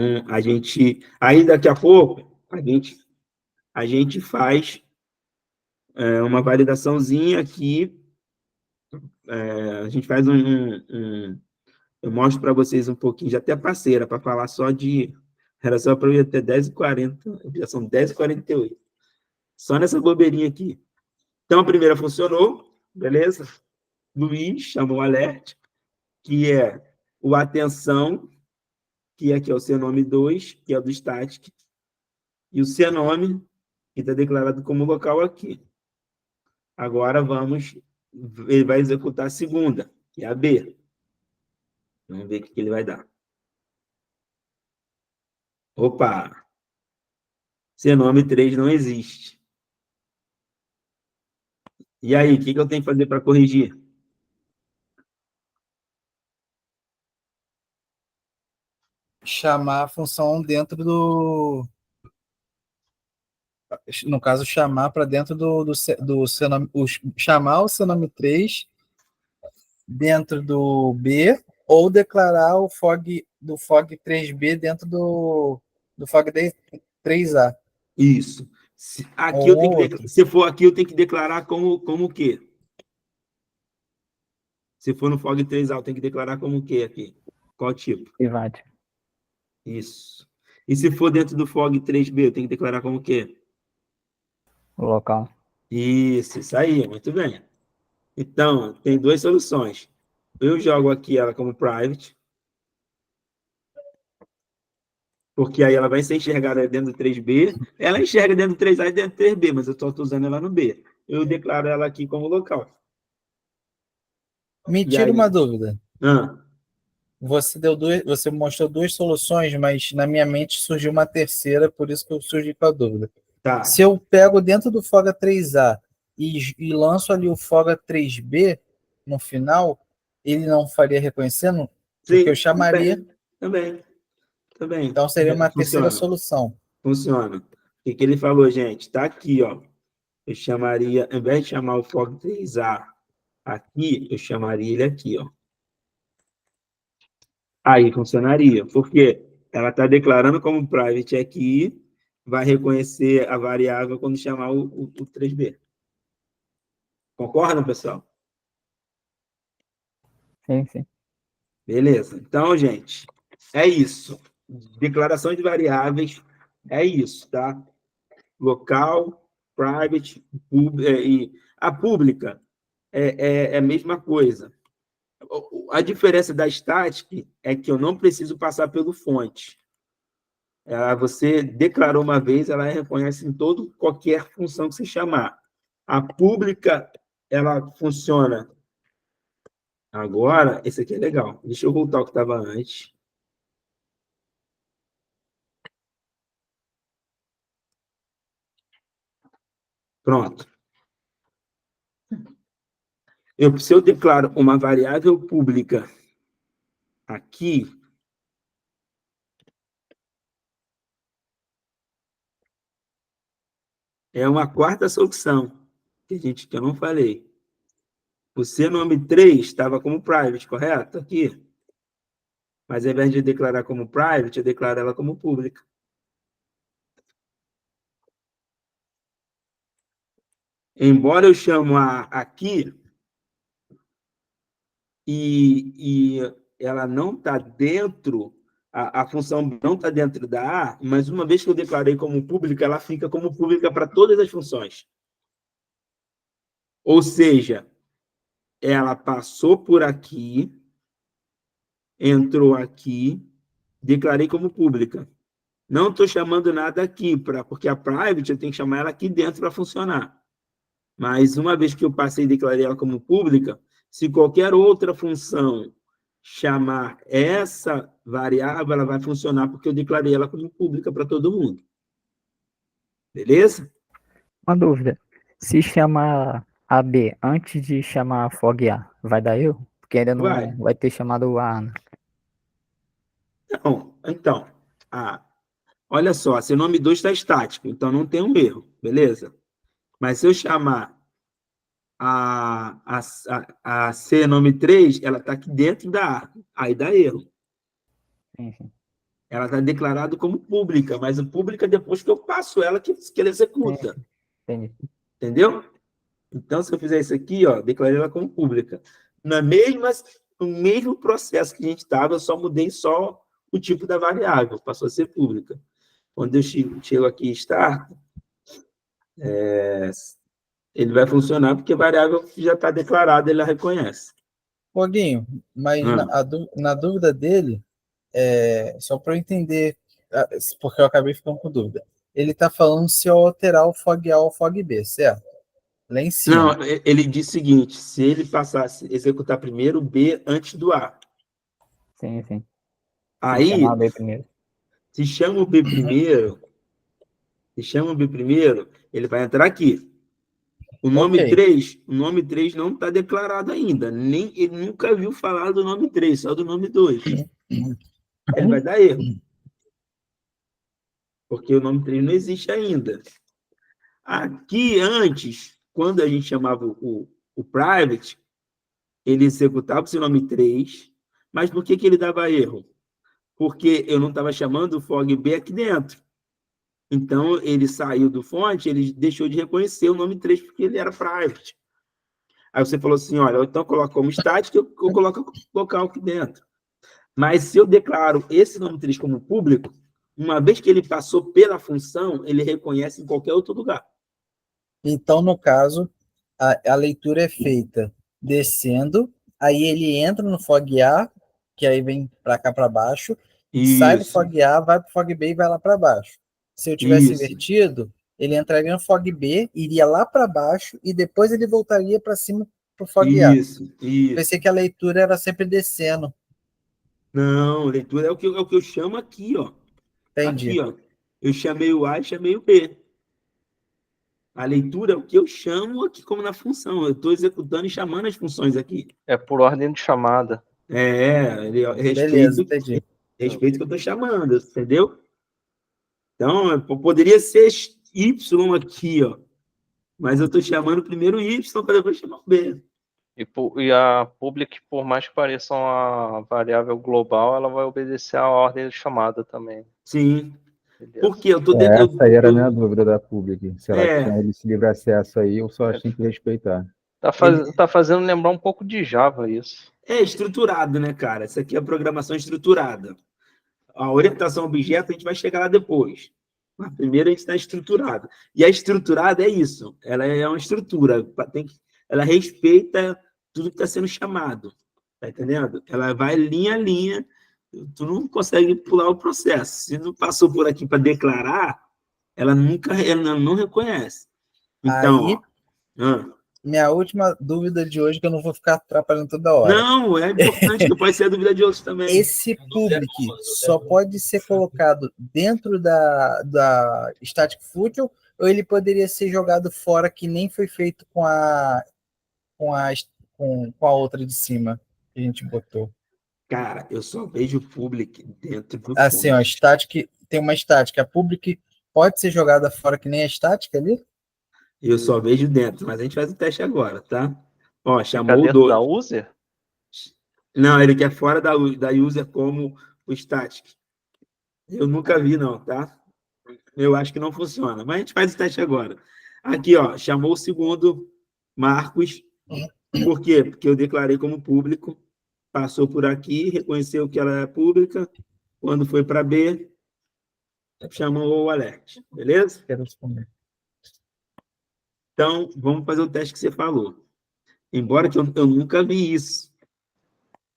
[SPEAKER 1] aí daqui a pouco, a gente faz uma validaçãozinha aqui, a gente faz eu mostro para vocês um pouquinho, já até parceira, para falar só de relação para até 10h40, já são 10h48. Só nessa bobeirinha aqui. Então, a primeira funcionou, beleza? Luiz chamou o alert, que é o atenção, que aqui é o cnome 2, que é o do static, e o cnome, que está declarado como local aqui. Agora ele vai executar a segunda, que é a B. Vamos ver o que ele vai dar. Opa! Cnome 3 não existe. E aí, o que eu tenho que fazer para corrigir?
[SPEAKER 3] Chamar a função dentro do... No caso, chamar para dentro do cnome, chamar o cnome 3 dentro do B ou declarar o fog do fog 3B dentro do fog 3A.
[SPEAKER 1] Isso. Aqui eu
[SPEAKER 3] Ou
[SPEAKER 1] tenho que
[SPEAKER 3] outro.
[SPEAKER 1] se for aqui, eu tenho que declarar como o quê? Se for no FOG 3A, eu tenho que declarar como o quê aqui? Qual tipo?
[SPEAKER 2] Privado.
[SPEAKER 1] Isso. E se for dentro do FOG 3B, eu tenho que declarar como o quê?
[SPEAKER 2] O local.
[SPEAKER 1] Isso aí, muito bem. Então, tem duas soluções. Eu jogo aqui ela como private, porque aí ela vai ser enxergada dentro do 3B. Ela enxerga dentro do 3A e dentro do 3B, mas eu só estou usando ela no B. Eu declaro ela aqui como local.
[SPEAKER 3] Me
[SPEAKER 1] E
[SPEAKER 3] tira
[SPEAKER 1] aí,
[SPEAKER 3] uma dúvida.
[SPEAKER 1] ah,
[SPEAKER 3] Você mostrou duas soluções, mas na minha mente surgiu uma terceira, por isso que eu surgi com a dúvida.
[SPEAKER 1] tá.
[SPEAKER 3] Se eu pego dentro do Foga 3A e lanço ali o Foga 3B no final, ele não faria reconhecendo? Porque eu
[SPEAKER 1] Sim,
[SPEAKER 3] chamaria,
[SPEAKER 1] também.
[SPEAKER 3] então seria uma terceira
[SPEAKER 1] Funciona.
[SPEAKER 3] solução.
[SPEAKER 1] Funciona. O que ele falou, gente? Tá aqui, ó. Eu chamaria, ao invés de chamar o FOG 3A aqui, eu chamaria ele aqui, ó. Aí funcionaria, porque ela está declarando como private aqui, vai reconhecer a variável quando chamar o 3B. Concordam, pessoal?
[SPEAKER 2] Sim, sim.
[SPEAKER 1] Beleza. Então, gente, é isso. Declaração de variáveis é isso, tá? Local, private, e a pública é a mesma coisa. A diferença da static é que eu não preciso passar pelo fonte. Você declarou uma vez, ela reconhece em qualquer função que você chamar. A pública, ela funciona. Agora, esse aqui é legal. Deixa eu voltar ao que estava antes. Pronto. Se eu declaro uma variável pública aqui, é uma quarta solução que eu não falei. O cnome 3 estava como private, correto? Aqui. Mas ao invés de declarar como private, eu declaro ela como pública. Embora eu chamo aqui e ela não está dentro, a função não está dentro da A, mas uma vez que eu declarei como pública, ela fica como pública para todas as funções. Ou seja, ela passou por aqui, entrou aqui, declarei como pública. Não estou chamando nada aqui, porque a private eu tenho que chamar ela aqui dentro para funcionar. Mas uma vez que eu passei e declarei ela como pública, se qualquer outra função chamar essa variável, ela vai funcionar porque eu declarei ela como pública para todo mundo. Beleza?
[SPEAKER 2] Uma dúvida. Se chamar AB antes de chamar FOG A, vai dar erro? Porque ainda
[SPEAKER 1] Vai.
[SPEAKER 2] não vai ter chamado o A, né?
[SPEAKER 1] Então, olha só, se o nome 2 está estático, então não tem um erro, beleza? Mas se eu chamar a C nome 3, ela está aqui dentro da A, aí dá erro.
[SPEAKER 2] Sim, sim.
[SPEAKER 1] Ela está declarada como pública, mas a pública depois que eu passo ela que ela executa.
[SPEAKER 2] Entendi.
[SPEAKER 1] Entendeu? Então, se eu fizer isso aqui, ó, declarei ela como pública. No mesmo processo que a gente estava, eu só mudei o tipo da variável, passou a ser pública. Quando eu chego aqui em start, ele vai funcionar porque a variável já está declarada, ele a reconhece.
[SPEAKER 3] Foguinho, mas na dúvida dele, só para eu entender, porque eu acabei ficando com dúvida. Ele está falando se eu alterar o FOG A ou o FOG B, certo? Lá em cima.
[SPEAKER 1] Não, ele diz o seguinte, se ele passasse, executar primeiro o B antes do A.
[SPEAKER 2] Sim, sim.
[SPEAKER 1] Aí,
[SPEAKER 2] chamar AB primeiro.
[SPEAKER 1] se chama o B primeiro, ele vai entrar aqui. O nome
[SPEAKER 3] Ok.
[SPEAKER 1] 3 não está declarado ainda. Ele nunca viu falar do nome 3, só do nome 2. Ele vai dar erro. Porque o nome 3 não existe ainda. Aqui, antes, quando a gente chamava o private, ele executava o seu nome 3, Mas por que ele dava erro? Porque eu não estava chamando o FogB aqui dentro. Então, ele saiu do fonte, ele deixou de reconhecer o nome 3 porque ele era private. Aí você falou assim, olha, então coloca como static, eu coloco o local aqui dentro. Mas se eu declaro esse nome 3 como público, uma vez que ele passou pela função, ele reconhece em qualquer outro lugar.
[SPEAKER 3] Então, no caso, a leitura é feita descendo, aí ele entra no FogA, que aí vem para cá para baixo, sai do
[SPEAKER 1] Isso,
[SPEAKER 3] FogA, vai para o FogB e vai lá para baixo. Se eu tivesse
[SPEAKER 1] isso,
[SPEAKER 3] invertido, ele entraria no FogB, iria lá para baixo e depois ele voltaria para cima para o FogA.
[SPEAKER 1] isso, isso.
[SPEAKER 3] Pensei que a leitura era sempre descendo.
[SPEAKER 1] Não, leitura é o que eu chamo aqui, ó.
[SPEAKER 3] Entendi.
[SPEAKER 1] Aqui, ó. Eu chamei o A e chamei o B. A leitura é o que eu chamo aqui como na função. Eu estou executando e chamando as funções aqui.
[SPEAKER 6] É por ordem de chamada.
[SPEAKER 3] Beleza, entendi.
[SPEAKER 1] Respeito que eu estou chamando, entendeu? Então, poderia ser Y aqui, ó. Mas eu estou chamando primeiro Y para depois chamar o B.
[SPEAKER 6] E a public, por mais que pareça uma variável global, ela vai obedecer à ordem de chamada também.
[SPEAKER 1] Sim.
[SPEAKER 6] Beleza.
[SPEAKER 1] Porque eu estou
[SPEAKER 7] Essa aí era a minha dúvida da public. Se ela
[SPEAKER 1] É.
[SPEAKER 7] tinha esse livre acesso aí, eu só tinha que respeitar.
[SPEAKER 6] Tá fazendo lembrar um pouco de Java isso.
[SPEAKER 1] É estruturado, né, cara? Isso aqui é programação estruturada. A orientação a objeto a gente vai chegar lá depois. A primeira a gente está estruturado. E a estruturada é isso. Ela é uma estrutura. Ela respeita tudo que está sendo chamado. Tá entendendo? Ela vai linha a linha. Tu não consegue pular o processo. Se não passou por aqui para declarar, ela não reconhece. Então,
[SPEAKER 3] Aí, minha última dúvida de hoje, que eu não vou ficar atrapalhando toda hora.
[SPEAKER 1] Não, é importante, que pode ser a dúvida de outros também.
[SPEAKER 3] Esse public só pode ser colocado dentro da Static Future ou ele poderia ser jogado fora, que nem foi feito com a outra de cima que a gente botou?
[SPEAKER 1] Cara, eu só vejo public dentro do
[SPEAKER 3] Assim, ó, static, tem uma static. A public pode ser jogada fora que nem a static ali?
[SPEAKER 1] Eu só vejo dentro, mas a gente faz o teste agora, tá? Ó, chamou
[SPEAKER 6] Fica
[SPEAKER 1] o
[SPEAKER 6] dentro da
[SPEAKER 1] 2.
[SPEAKER 6] user?
[SPEAKER 1] Não, ele quer fora da user como o static. Eu nunca vi, não, tá? Eu acho que não funciona, mas a gente faz o teste agora. Aqui, ó, chamou o segundo, Marcos. Por quê? Porque eu declarei como público, passou por aqui, reconheceu que ela é pública. Quando foi para B, chamou o alert, beleza?
[SPEAKER 3] Quero responder.
[SPEAKER 1] Então, vamos fazer o teste que você falou. Embora que eu nunca vi isso.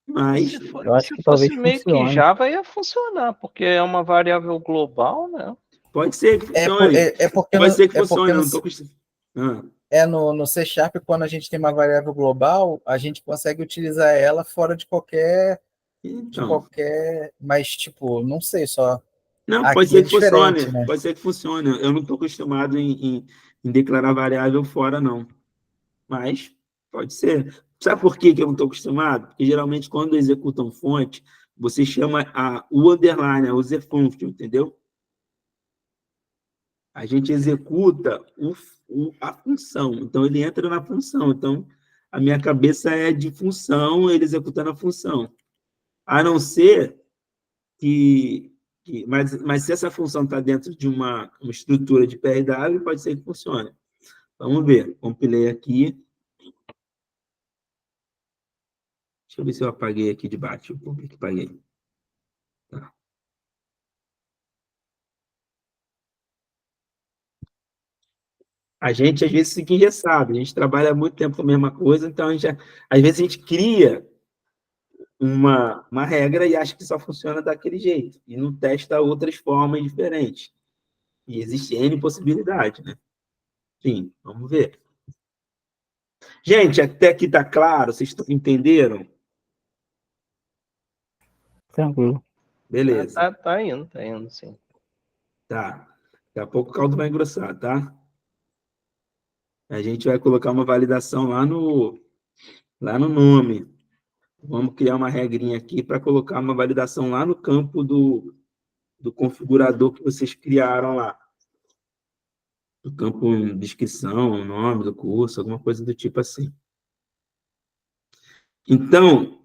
[SPEAKER 1] Mas
[SPEAKER 2] Eu acho que
[SPEAKER 6] se
[SPEAKER 2] talvez
[SPEAKER 6] fosse meio que
[SPEAKER 2] funcione.
[SPEAKER 6] Java, ia funcionar, porque é uma variável global, né?
[SPEAKER 1] pode ser que funcione.
[SPEAKER 3] Porque
[SPEAKER 1] Pode ser que
[SPEAKER 3] é
[SPEAKER 1] funcione,
[SPEAKER 3] porque
[SPEAKER 1] eu não estou acostumado.
[SPEAKER 3] no C Sharp, quando a gente tem uma variável global, a gente consegue utilizar ela fora de qualquer.
[SPEAKER 1] Então,
[SPEAKER 3] Mas, tipo, não sei, só.
[SPEAKER 1] não,
[SPEAKER 3] Aqui
[SPEAKER 1] pode ser
[SPEAKER 3] é
[SPEAKER 1] que funcione.
[SPEAKER 3] diferente, né?
[SPEAKER 1] Pode ser que funcione. Eu não estou acostumado em declarar variável fora, não. Mas pode ser. Sabe por que eu não estou acostumado? Porque geralmente, quando executam fonte, você chama o underline, a user function, entendeu? A gente executa a função. Então, ele entra na função. Então, a minha cabeça é de função, ele executando a função. A não ser mas se essa função está dentro de uma estrutura de PRW, pode ser que funcione. Vamos ver. Compilei aqui. Deixa eu ver se eu apaguei aqui de baixo. O que apaguei. Tá. A gente, às vezes, fica engessado. A gente trabalha muito tempo com a mesma coisa, então, às vezes, a gente cria uma regra e acha que só funciona daquele jeito. E não testa outras formas diferentes. E existe N possibilidade, né? Enfim, vamos ver. Gente, até aqui está claro? Vocês entenderam?
[SPEAKER 2] Tranquilo.
[SPEAKER 1] Beleza.
[SPEAKER 6] Tá indo, sim.
[SPEAKER 1] Tá. Daqui a pouco o caldo vai engrossar, tá? A gente vai colocar uma validação lá no nome. Vamos criar uma regrinha aqui para colocar uma validação lá no campo do configurador que vocês criaram lá. No campo descrição, nome do curso, alguma coisa do tipo assim. Então,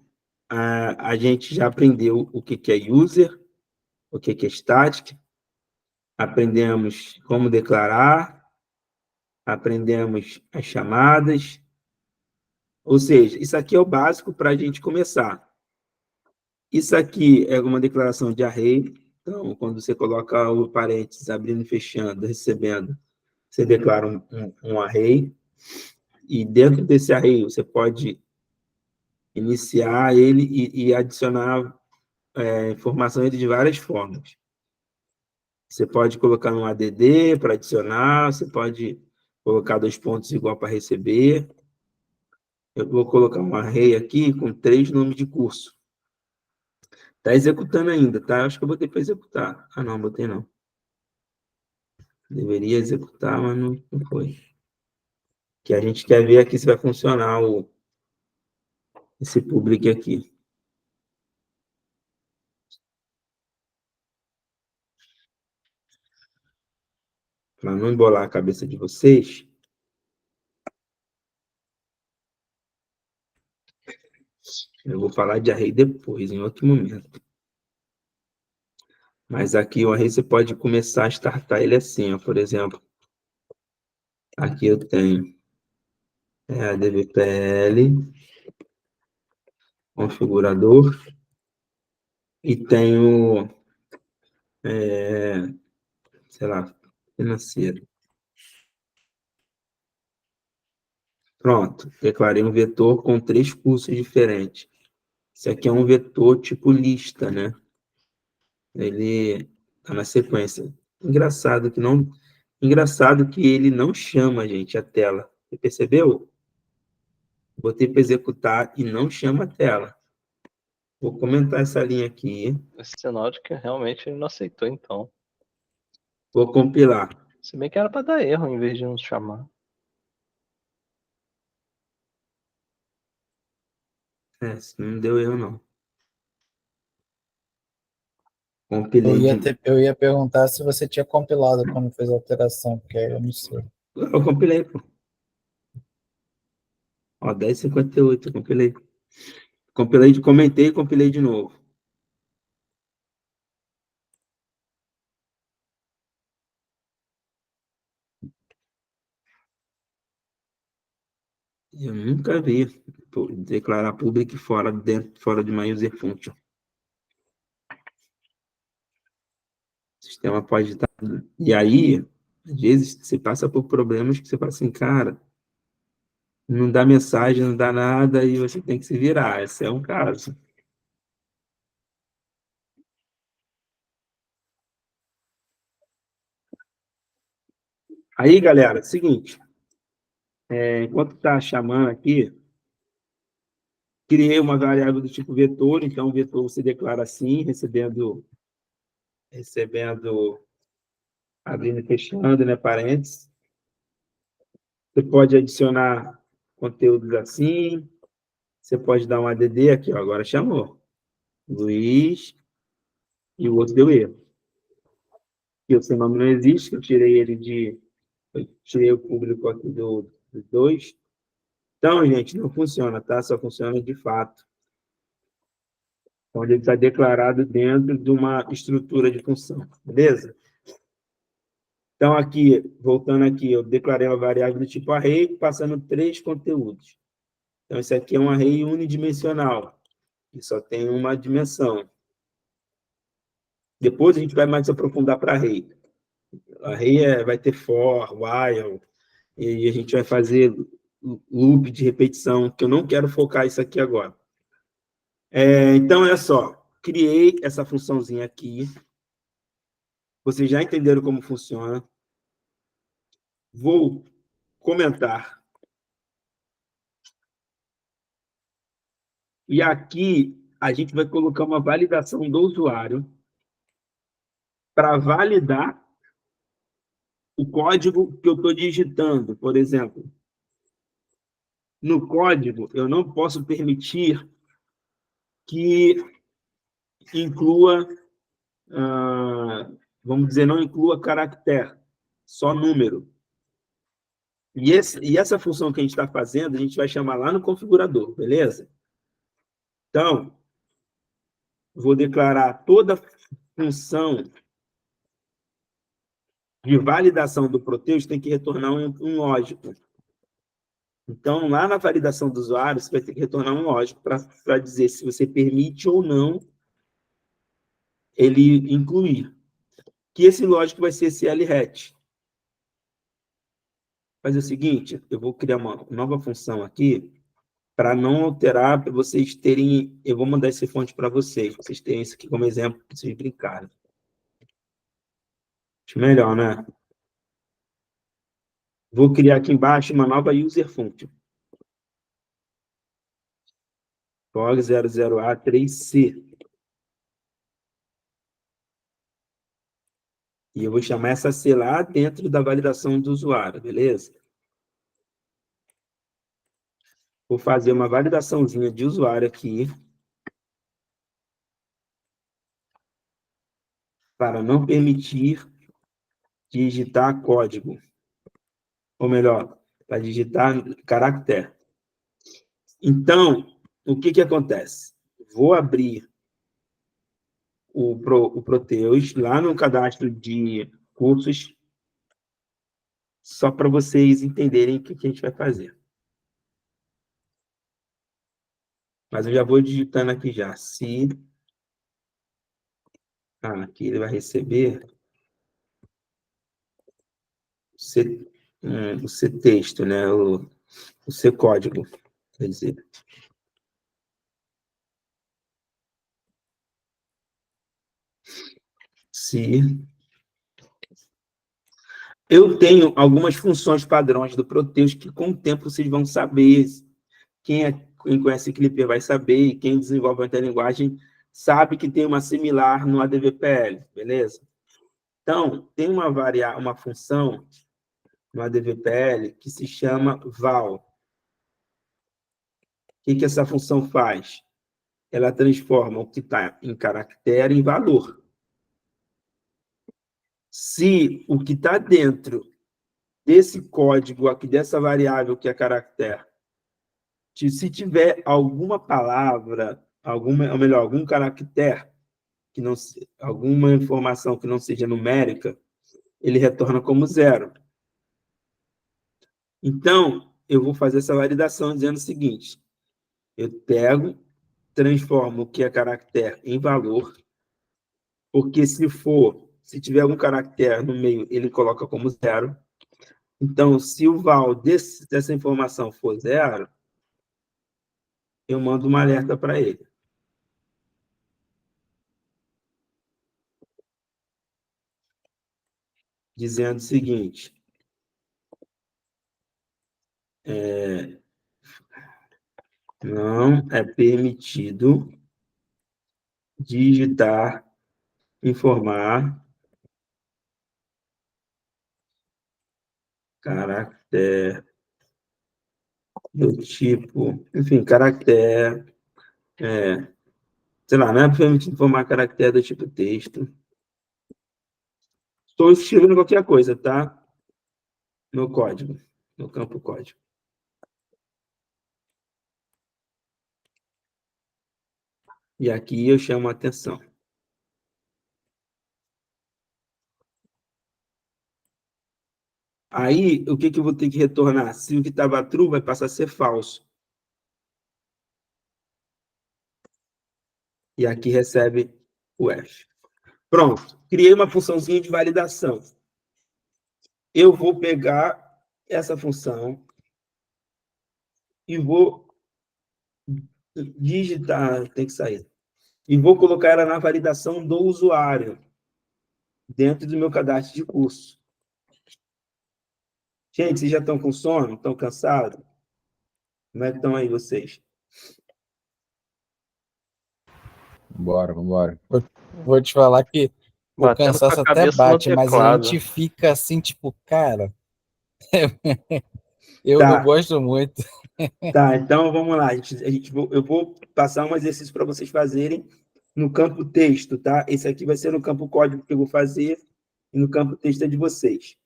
[SPEAKER 1] a gente já aprendeu o que é user, o que é static, aprendemos como declarar, aprendemos as chamadas, ou seja, isso aqui é o básico para a gente começar. Isso aqui é uma declaração de array, então, quando você coloca o parênteses, abrindo e fechando, recebendo, você declara um array, e dentro desse array você pode iniciar ele e adicionar informação de várias formas. Você pode colocar um ADD para adicionar, você pode colocar 2 pontos igual para receber. Eu vou colocar um array aqui com 3 nomes de curso. Está executando ainda, tá? Acho que eu botei para executar. Ah, não, botei não. Deveria executar, mas não foi. Que a gente quer ver aqui se vai funcionar esse public aqui. Para não embolar a cabeça de vocês, eu vou falar de array depois, em outro momento. Mas aqui o array você pode começar a startar ele assim, ó, por exemplo. Aqui eu tenho advpl, configurador, e tenho, sei lá, financeiro. Pronto, declarei um vetor com 3 cursos diferentes. Esse aqui é um vetor tipo lista, né? Ele está na sequência. Engraçado que ele não chama, gente, a tela. Você percebeu? Botei para executar e não chama a tela. Vou comentar essa linha aqui.
[SPEAKER 6] Esse sinal de que realmente ele não aceitou, então.
[SPEAKER 1] Vou compilar.
[SPEAKER 6] Se bem que era para dar erro em vez de nos chamar.
[SPEAKER 1] Não deu erro, não. Compilei
[SPEAKER 3] Eu ia perguntar se você tinha compilado quando fez a alteração, porque eu não sei.
[SPEAKER 1] Eu compilei, pô. Ó, 10h58, eu compilei. Comentei e compilei de novo. Eu nunca vi declarar public fora de uma user function. O sistema pode estar... E aí, às vezes, você passa por problemas que você fala assim, cara, não dá mensagem, não dá nada, e você tem que se virar. Esse é um caso. Aí, galera, seguinte. Enquanto está chamando aqui, criei uma variável do tipo vetor, então o vetor você declara assim, recebendo abrindo e fechando, né, parênteses. Você pode adicionar conteúdos assim, você pode dar um ADD aqui, ó, agora chamou. Luiz, e o outro deu erro. E o seu nome não existe, eu tirei o público aqui dos 2. Então, gente, não funciona, tá? Só funciona de fato. Onde ele está declarado dentro de uma estrutura de função, beleza? Então, aqui, voltando aqui, eu declarei uma variável do tipo array, passando 3 conteúdos. Então, esse aqui é um array unidimensional, que só tem uma dimensão. Depois a gente vai mais se aprofundar para array. Array vai ter for, while, e a gente vai fazer loop de repetição, que eu não quero focar isso aqui agora. Então, é só, criei essa funçãozinha aqui. Vocês já entenderam como funciona. Vou comentar. E aqui, a gente vai colocar uma validação do usuário para validar o código que eu estou digitando. Por exemplo, no código, eu não posso permitir que inclua, vamos dizer, não inclua caractere, só número. E essa função que a gente está fazendo, a gente vai chamar lá no configurador, beleza? Então, vou declarar toda função de validação do Proteus tem que retornar um lógico. Então, lá na validação do usuário, você vai ter que retornar um lógico para dizer se você permite ou não ele incluir. Que esse lógico vai ser esse LHAT. Fazer o seguinte, eu vou criar uma nova função aqui para não alterar, para vocês terem... Eu vou mandar esse fonte para vocês terem isso aqui como exemplo, para vocês brincarem. Acho melhor, né? Vou criar aqui embaixo uma nova user function. FOG00A3C. E eu vou chamar essa C lá dentro da validação do usuário, beleza? Vou fazer uma validaçãozinha de usuário aqui. Para não permitir digitar código. Ou melhor, para digitar caractere. Então, o que acontece? Vou abrir o Proteus lá no cadastro de cursos, só para vocês entenderem o que a gente vai fazer. Mas eu já vou digitando aqui já. Se... aqui ele vai receber o C texto, né? O C código, quer dizer. Se... Eu tenho algumas funções padrões do Proteus que, com o tempo, vocês vão saber. Quem conhece Clipper vai saber, e quem desenvolve a linguagem sabe que tem uma similar no ADVPL, beleza? Então, tem uma função no ADVPL que se chama val. O que essa função faz? Ela transforma o que está em caractere em valor. Se o que está dentro desse código aqui, dessa variável que é caractere, se tiver alguma palavra, ou melhor, algum caractere, alguma informação que não seja numérica, ele retorna como 0. Então, eu vou fazer essa validação dizendo o seguinte: eu pego, transformo o que é caractere em valor, porque se tiver algum caractere no meio, ele coloca como 0. Então, se o val dessa informação for 0, eu mando uma alerta para ele. Dizendo o seguinte: não é permitido digitar, informar, caractere do tipo, enfim, caractere, sei lá, não é permitido informar caractere do tipo texto. Estou escrevendo qualquer coisa, tá? No código, no campo código. E aqui eu chamo a atenção. Aí, o que eu vou ter que retornar? Se o que estava true vai passar a ser falso. E aqui recebe o F. Pronto, criei uma funçãozinha de validação. Eu vou pegar essa função e vou digitar, tem que sair, e vou colocar ela na validação do usuário, dentro do meu cadastro de curso. Gente, vocês já estão com sono? Estão cansados? Como é que estão aí vocês?
[SPEAKER 7] Vambora.
[SPEAKER 3] Vou te falar que o
[SPEAKER 6] Batendo com a
[SPEAKER 3] cansaço até
[SPEAKER 6] cabeça no
[SPEAKER 3] bate, mas a
[SPEAKER 6] teclado.
[SPEAKER 3] gente fica assim, tipo, cara, eu
[SPEAKER 1] Tá.
[SPEAKER 3] não gosto muito.
[SPEAKER 1] Tá, então vamos lá. Eu vou passar um exercício para vocês fazerem no campo texto, tá? Esse aqui vai ser no campo código que eu vou fazer e no campo texto é de vocês.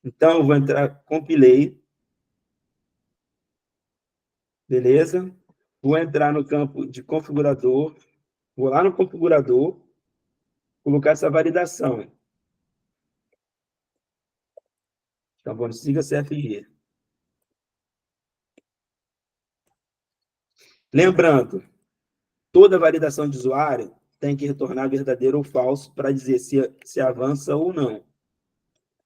[SPEAKER 1] Então, eu vou entrar, compilei. Beleza? Vou entrar no campo de configurador. Vou lá no configurador, colocar essa validação. Tá bom, siga CFG. Lembrando, toda validação de usuário tem que retornar verdadeiro ou falso para dizer se avança ou não.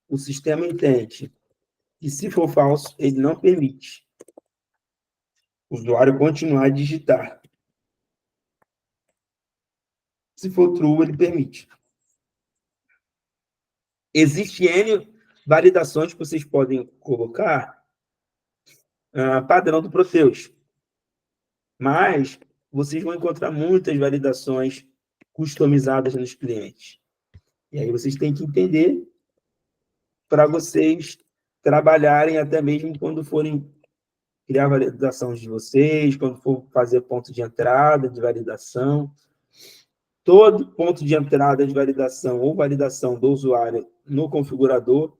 [SPEAKER 1] O sistema entende que, se for falso, ele não permite o usuário continuar a digitar. Se for true, ele permite. Existem N validações que vocês podem colocar, padrão do Proteus. Mas vocês vão encontrar muitas validações customizadas nos clientes. E aí vocês têm que entender para vocês trabalharem até mesmo quando forem criar validações de vocês, quando for fazer ponto de entrada, de validação. Todo ponto de entrada de validação ou validação do usuário no configurador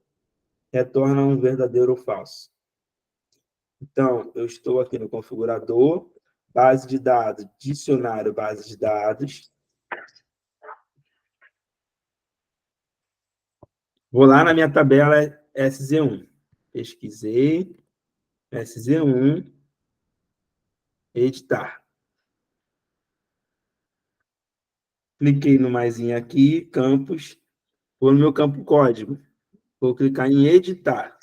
[SPEAKER 1] retorna um verdadeiro ou falso. Então, eu estou aqui no configurador, base de dados, dicionário, base de dados. Vou lá na minha tabela SZ1. Pesquisei, SZ1, editar. Cliquei no maisinho aqui, campos, vou no meu campo código. Vou clicar em editar.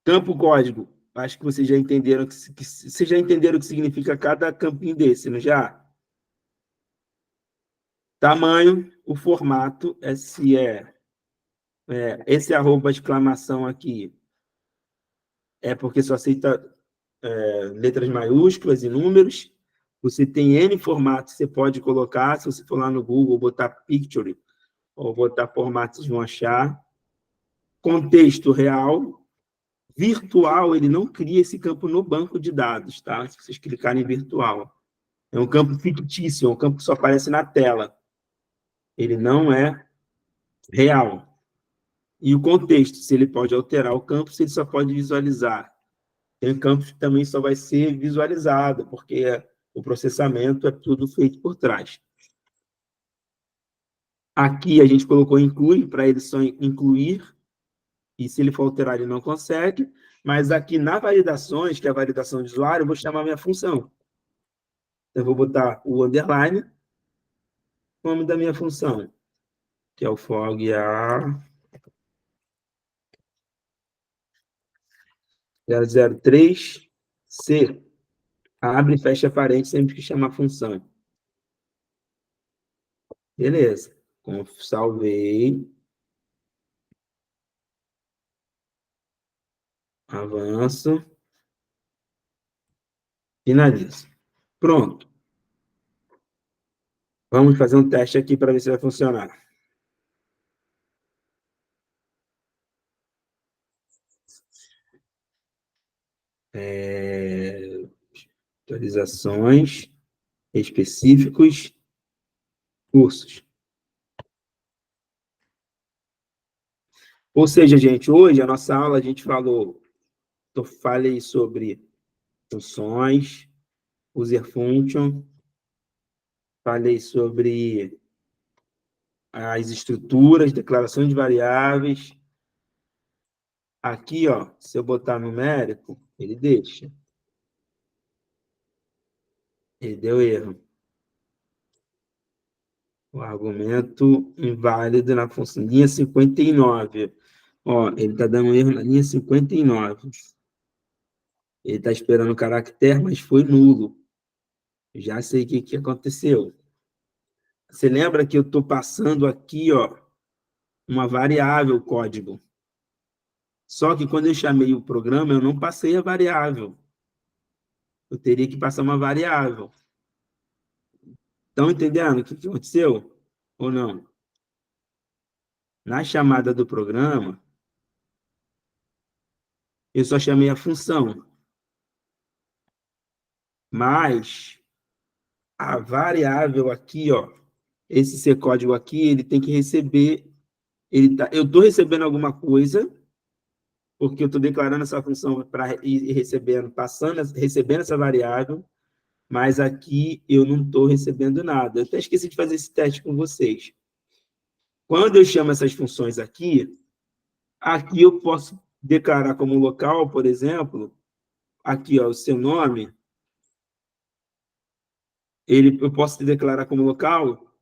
[SPEAKER 1] Campo código. Acho que vocês já entenderam o que significa cada campinho desse, não já? Tamanho, o formato, esse arroba exclamação aqui é porque só aceita letras maiúsculas e números. Você tem N formatos que você pode colocar. Se você for lá no Google, botar picture ou botar formatos, vocês vão achar. Contexto real. Virtual, ele não cria esse campo no banco de dados, tá? Se vocês clicarem em virtual. É um campo fictício, é um campo que só aparece na tela. Ele não é real. E o contexto, se ele pode alterar o campo, se ele só pode visualizar. Tem campos que também só vai ser visualizado, porque o processamento é tudo feito por trás. Aqui a gente colocou inclui, para ele só incluir, e se ele for alterar, ele não consegue. Mas aqui na validações, que é a validação de usuário, eu vou chamar minha função. Eu vou botar o underline, nome da minha função, que é o FOGA 003C. Abre e fecha parênteses sempre que chamar a função. Beleza. Salvei. Avanço. Finalizo. Pronto. Vamos fazer um teste aqui para ver se vai funcionar. Atualizações, específicos, cursos. Ou seja, gente, hoje a nossa aula a gente falei sobre funções, user function, falei sobre as estruturas, declarações de variáveis. Aqui, ó, se eu botar numérico, ele deixa. Ele deu erro. O argumento inválido na função. Linha 59. Ó, ele está dando erro na linha 59. Ele está esperando o caractere, mas foi nulo. Já sei o que aconteceu. Você lembra que eu estou passando aqui, ó, uma variável código. Só que quando eu chamei o programa, eu não passei a variável. Eu teria que passar uma variável. Estão entendendo o que aconteceu? Ou não? Na chamada do programa, eu só chamei a função. Mas a variável aqui, ó, esse código aqui, ele tem que receber... eu estou recebendo alguma coisa, porque eu estou declarando essa função para ir recebendo, recebendo essa variável, mas aqui eu não estou recebendo nada. Eu até esqueci de fazer esse teste com vocês. Quando eu chamo essas funções aqui eu posso declarar como local, por exemplo, aqui, ó, o seu nome, eu posso declarar como local,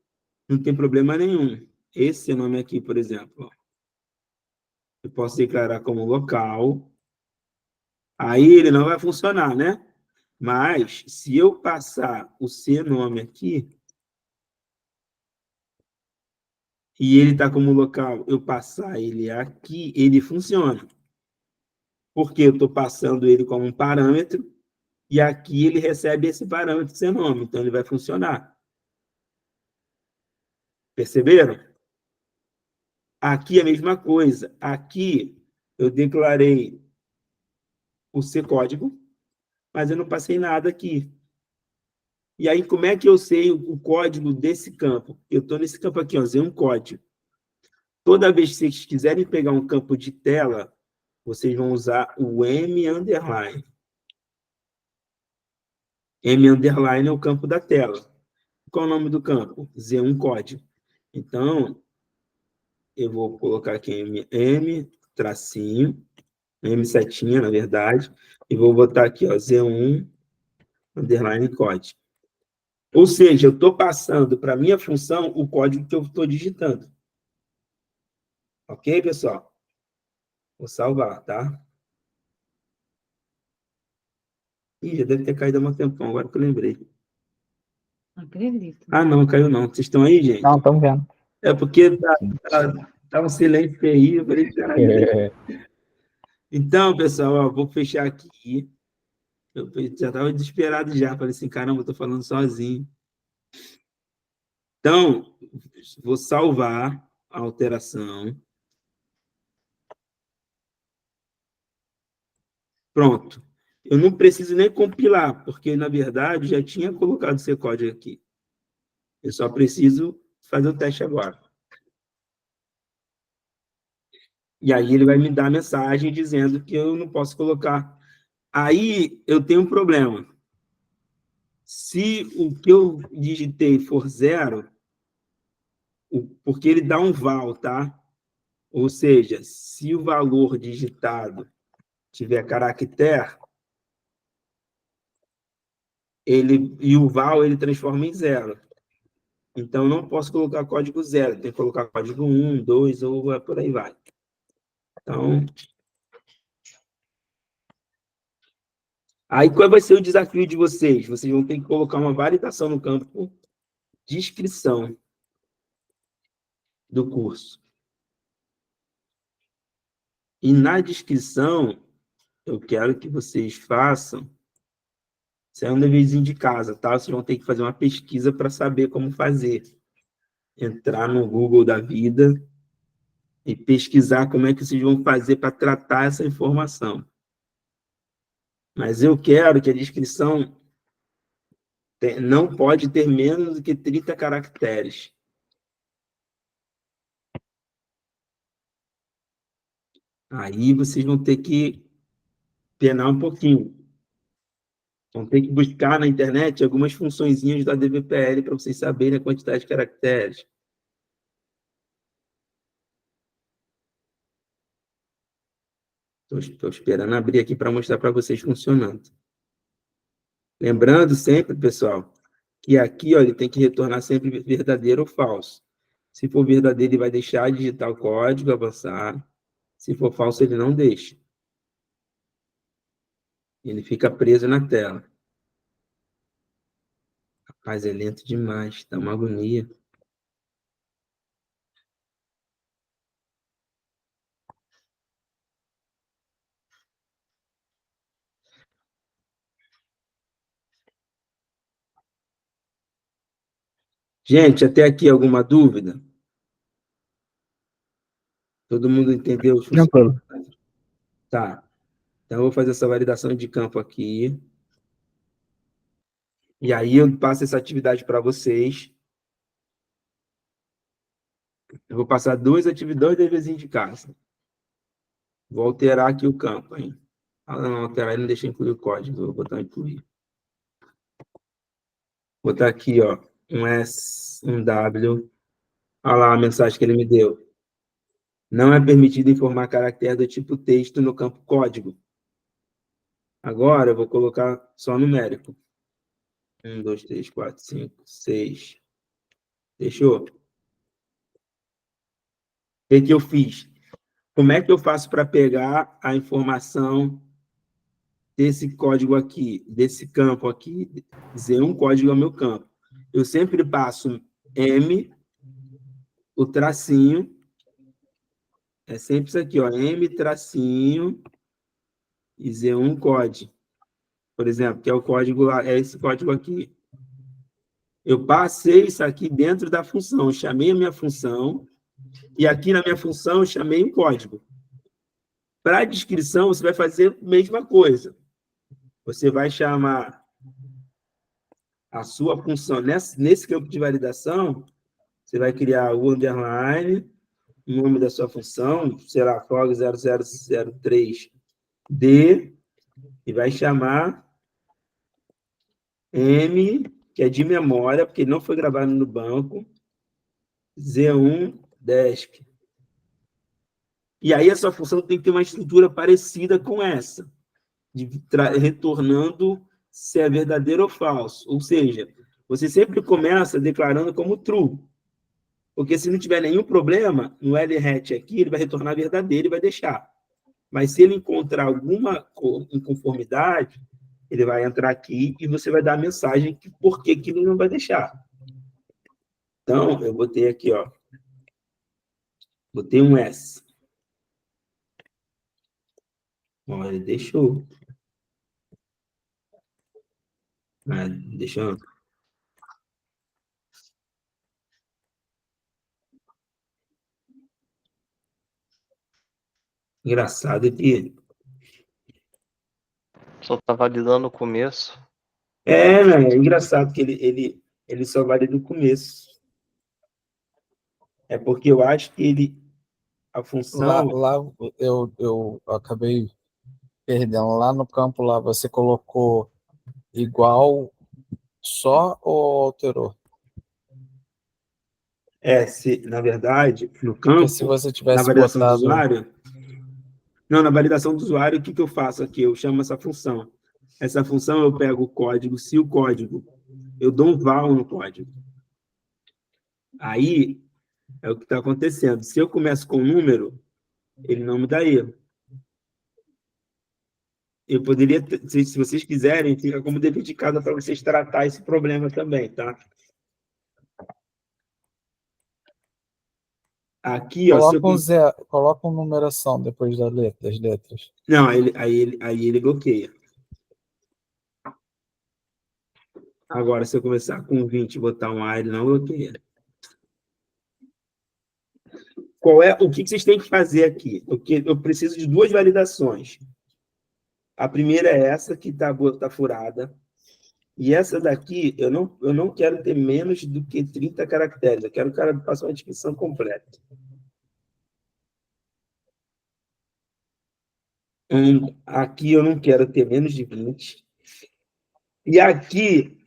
[SPEAKER 1] não tem problema nenhum. Esse nome aqui, por exemplo, ó, eu posso declarar como local, aí ele não vai funcionar, né? Mas, se eu passar o seu nome aqui, e ele está como local, eu passar ele aqui, ele funciona. Porque eu estou passando ele como um parâmetro, e aqui ele recebe esse parâmetro seu nome, então ele vai funcionar. Perceberam? Aqui é a mesma coisa. Aqui eu declarei o código, mas eu não passei nada aqui. E aí, como é que eu sei o código desse campo? Eu estou nesse campo aqui, ó, um código. Toda vez que vocês quiserem pegar um campo de tela, vocês vão usar o M underline. M underline é o campo da tela. Qual é o nome do campo? Z1 código. Então, eu vou colocar aqui M tracinho, M setinha, na verdade, e vou botar aqui, ó, Z1 underline código. Ou seja, eu estou passando para a minha função o código que eu estou digitando. Ok, pessoal? Vou salvar, tá? Ih, já deve ter caído há um tempão, agora que eu lembrei.
[SPEAKER 8] Não acredito.
[SPEAKER 1] Ah, não, caiu não. Vocês estão aí, gente?
[SPEAKER 2] Não, estamos vendo.
[SPEAKER 1] É porque
[SPEAKER 7] Sim.
[SPEAKER 1] tá um silêncio terrível. Eu falei, caralho. Então, pessoal, ó, vou fechar aqui. Eu já estava desesperado já. Falei assim, caramba, eu estou falando sozinho. Então, vou salvar a alteração. Pronto. Eu não preciso nem compilar, porque, na verdade, já tinha colocado esse código aqui. Eu só preciso fazer o teste agora. E aí ele vai me dar a mensagem dizendo que eu não posso colocar. Aí eu tenho um problema. Se o que eu digitei for 0, porque ele dá um val, tá? Ou seja, se o valor digitado tiver caractere, e o val ele transforma em 0. Então, não posso colocar código 0, tem que colocar código 1, 2, ou por aí vai. Então, aí qual vai ser o desafio de vocês? Vocês vão ter que colocar uma validação no campo de inscrição do curso. E na descrição, eu quero que vocês façam, isso é um deverzinho de casa, tá? Vocês vão ter que fazer uma pesquisa para saber como fazer. Entrar no Google da vida e pesquisar como é que vocês vão fazer para tratar essa informação. Mas eu quero que a descrição não pode ter menos do que 30 caracteres. Aí vocês vão ter que penar um pouquinho. Vão ter que buscar na internet algumas funçõezinhas da DVPL para vocês saberem a quantidade de caracteres. Estou esperando abrir aqui para mostrar para vocês funcionando. Lembrando sempre, pessoal, que aqui ó, ele tem que retornar sempre verdadeiro ou falso. Se for verdadeiro, ele vai deixar de digitar o código, avançar. Se for falso, ele não deixa. Ele fica preso na tela. Rapaz, é lento demais, dá uma agonia. Gente, até aqui alguma dúvida? Todo mundo entendeu os
[SPEAKER 2] Tranquilo.
[SPEAKER 1] funcionários? Tá. Então, eu vou fazer essa validação de campo aqui. E aí, eu passo essa atividade para vocês. Eu vou passar dois deverzinhos de casa. Vou alterar aqui o campo, hein? Ah, não, alterar ele não deixa incluir o código. Vou botar incluir. Vou botar aqui, ó, um S, um W. Olha lá a mensagem que ele me deu. Não é permitido informar caractere do tipo texto no campo código. Agora eu vou colocar só numérico. 1, 2, 3, 4, 5, 6. Fechou? O que eu fiz? Como é que eu faço para pegar a informação desse código aqui, desse campo aqui? Z1 código é o meu campo. Eu sempre passo M, o tracinho, é sempre isso aqui, ó, M, tracinho, e Z1 código. Por exemplo, que é o código lá, é esse código aqui. Eu passei isso aqui dentro da função, eu chamei a minha função, e aqui na minha função eu chamei um código. Para a descrição, você vai fazer a mesma coisa. Você vai chamar a sua função, nesse campo de validação, você vai criar o underline, o nome da sua função, sei lá, fog0003D, e vai chamar M, que é de memória, porque não foi gravado no banco, Z1 desk. E aí a sua função tem que ter uma estrutura parecida com essa, retornando se é verdadeiro ou falso. Ou seja, você sempre começa declarando como true. Porque se não tiver nenhum problema, no LHAT aqui, ele vai retornar verdadeiro e vai deixar. Mas se ele encontrar alguma inconformidade, ele vai entrar aqui e você vai dar a mensagem que por que ele não vai deixar. Então, eu botei aqui, ó. Botei um S. Ó, ele deixou. Ah, deixou. Engraçado que...
[SPEAKER 6] Só tá validando o começo.
[SPEAKER 1] né? É engraçado que ele só valida o começo. É porque eu acho que a função...
[SPEAKER 3] Lá eu acabei perdendo. Lá no campo, lá você colocou igual só ou alterou?
[SPEAKER 1] na verdade, no
[SPEAKER 3] Porque
[SPEAKER 1] campo,
[SPEAKER 3] se você
[SPEAKER 1] na
[SPEAKER 3] tivesse
[SPEAKER 1] validação do
[SPEAKER 3] botado...
[SPEAKER 1] usuário... Não, na validação do usuário, o que eu faço aqui? Eu chamo essa função. Essa função eu pego o código, se o código... Eu dou um val no código. Aí, é o que está acontecendo. Se eu começo com um número, ele não me dá erro. Eu poderia, se vocês quiserem, fica como dever de casa para vocês tratar esse problema também, tá? Aqui, ó...
[SPEAKER 3] Coloca uma numeração depois das letras.
[SPEAKER 1] Não, aí ele bloqueia. Agora, se eu começar com 20 e botar um A, ele não bloqueia. O que vocês têm que fazer aqui? Porque eu preciso de 2 validações. A primeira é essa, que tá furada. E essa daqui, eu não quero ter menos do que 30 caracteres. Eu quero que o cara faça uma descrição completa. Aqui eu não quero ter menos de 20. E aqui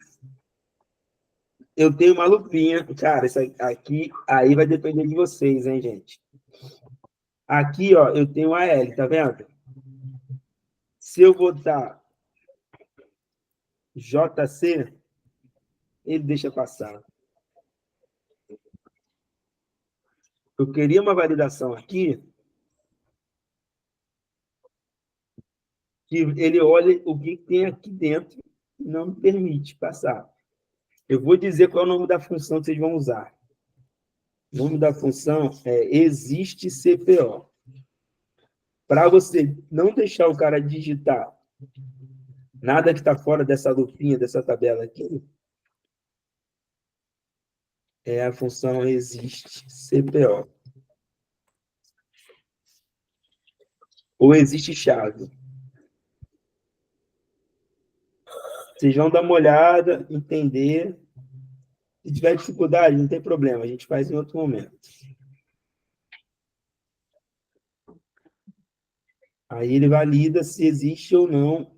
[SPEAKER 1] eu tenho uma lupinha. Cara, isso aqui aí vai depender de vocês, hein, gente? Aqui, ó, eu tenho a L, tá vendo? Se eu botar JC, ele deixa passar. Eu queria uma validação aqui que ele olhe o que tem aqui dentro e não me permite passar. Eu vou dizer qual é o nome da função que vocês vão usar. O nome da função é existe CPO. Para você não deixar o cara digitar nada que está fora dessa lupinha, dessa tabela aqui, é a função existe CPO. Ou existe chave. Vocês vão dar uma olhada, entender. Se tiver dificuldade, não tem problema, a gente faz em outro momento. Aí ele valida se existe ou não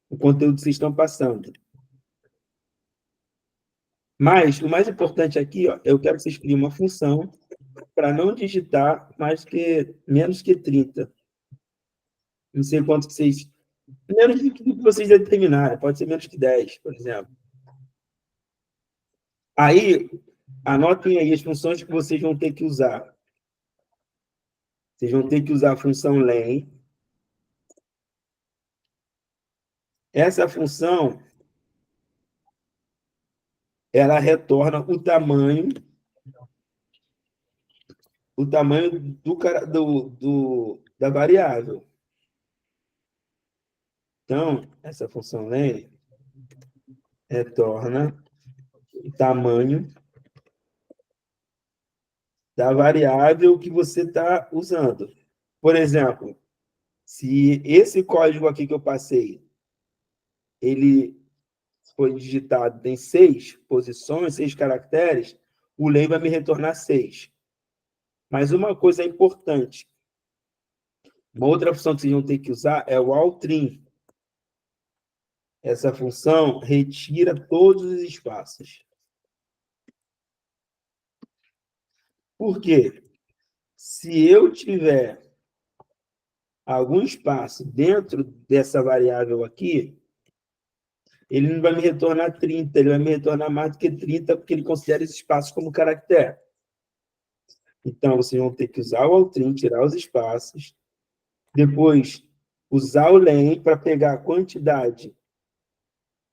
[SPEAKER 1] o conteúdo que vocês estão passando. Mas o mais importante aqui, ó, eu quero que vocês criem uma função para não digitar menos que 30. Não sei quanto que vocês... Menos do que vocês determinarem, pode ser menos que 10, por exemplo. Aí, anotem aí as funções que vocês vão ter que usar. Vocês vão ter que usar a função len. Essa função, ela retorna o tamanho da variável. Então, essa função len retorna o tamanho da variável que você está usando. Por exemplo, se esse código aqui que eu passei, ele foi digitado em 6 posições, 6 caracteres, o len vai me retornar 6. Mas uma coisa importante, uma outra função que vocês vão ter que usar é o altrim. Essa função retira todos os espaços. Por quê? Se eu tiver algum espaço dentro dessa variável aqui, ele não vai me retornar 30, ele vai me retornar mais do que 30, porque ele considera esse espaço como caractere. Então, vocês vão ter que usar o altrim, tirar os espaços, depois usar o len para pegar a quantidade,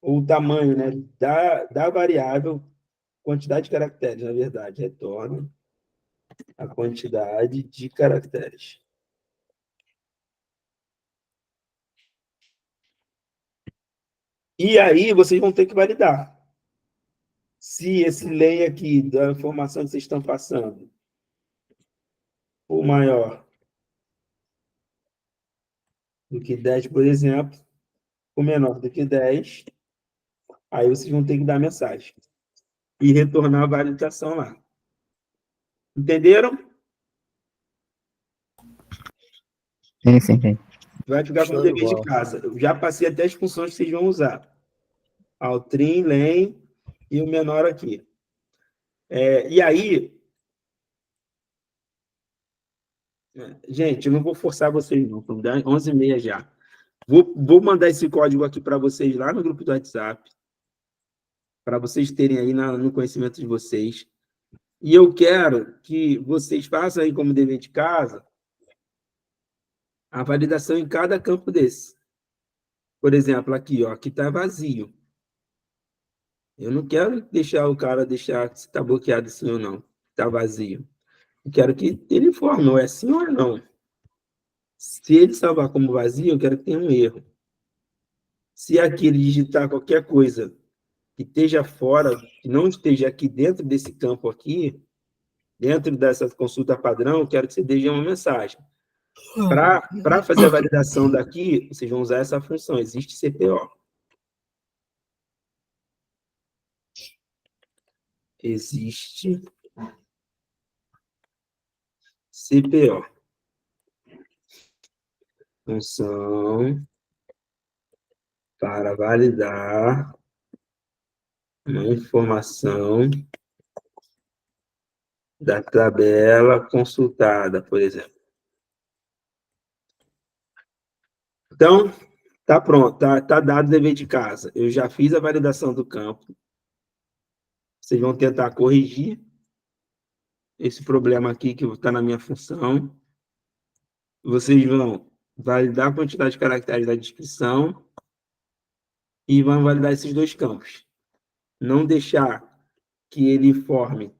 [SPEAKER 1] ou o tamanho, né, da variável, quantidade de caracteres, na verdade, retorna a quantidade de caracteres. E aí, vocês vão ter que validar. Se esse len aqui, da informação que vocês estão passando, for maior do que 10, por exemplo, ou menor do que 10, aí vocês vão ter que dar mensagem. E retornar a validação lá. Entenderam?
[SPEAKER 2] Sim.
[SPEAKER 1] Vai ficar com o dever de casa. Eu já passei até as funções que vocês vão usar. Altrim, len e o menor aqui. E aí, gente, eu não vou forçar vocês, não. São 11h30 já. Vou mandar esse código aqui para vocês lá no grupo do WhatsApp, para vocês terem aí no conhecimento de vocês. E eu quero que vocês façam aí como dever de casa a validação em cada campo desse. Por exemplo, aqui, ó, aqui está vazio. Eu não quero deixar o cara deixar se está bloqueado sim ou não. Está vazio. Eu quero que ele informe, ou é sim ou é não. Se ele salvar como vazio, eu quero que tenha um erro. Se aqui ele digitar qualquer coisa que esteja fora, que não esteja aqui dentro desse campo aqui, dentro dessa consulta padrão, eu quero que você deixe uma mensagem. Para fazer a validação daqui, vocês vão usar essa função, existe CPO. Existe CPO. Função para validar uma informação da tabela consultada, por exemplo. Então, tá pronto, tá dado o dever de casa. Eu já fiz a validação do campo. Vocês vão tentar corrigir esse problema aqui que está na minha função. Vocês vão validar a quantidade de caracteres da descrição e vão validar esses dois campos. Não deixar que ele informe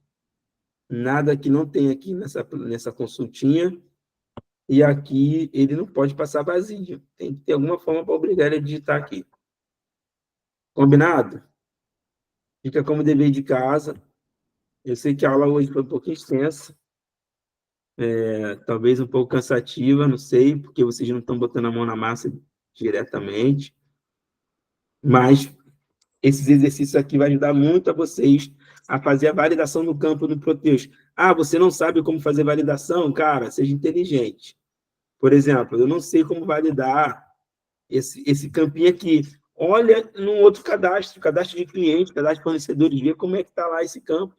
[SPEAKER 1] nada que não tem aqui nessa consultinha, e aqui ele não pode passar vazio. Tem que ter alguma forma para obrigar ele a digitar aqui. Combinado? Fica como dever de casa. Eu sei que a aula hoje foi um pouquinho extensa, talvez um pouco cansativa, não sei, porque vocês não estão botando a mão na massa diretamente, mas esses exercícios aqui vão ajudar muito a vocês a fazer a validação do campo no Proteus. Ah, você não sabe como fazer validação? Cara, seja inteligente. Por exemplo, eu não sei como validar esse campinho aqui. Olha num outro cadastro de cliente, cadastro de fornecedores, vê como é que está lá esse campo.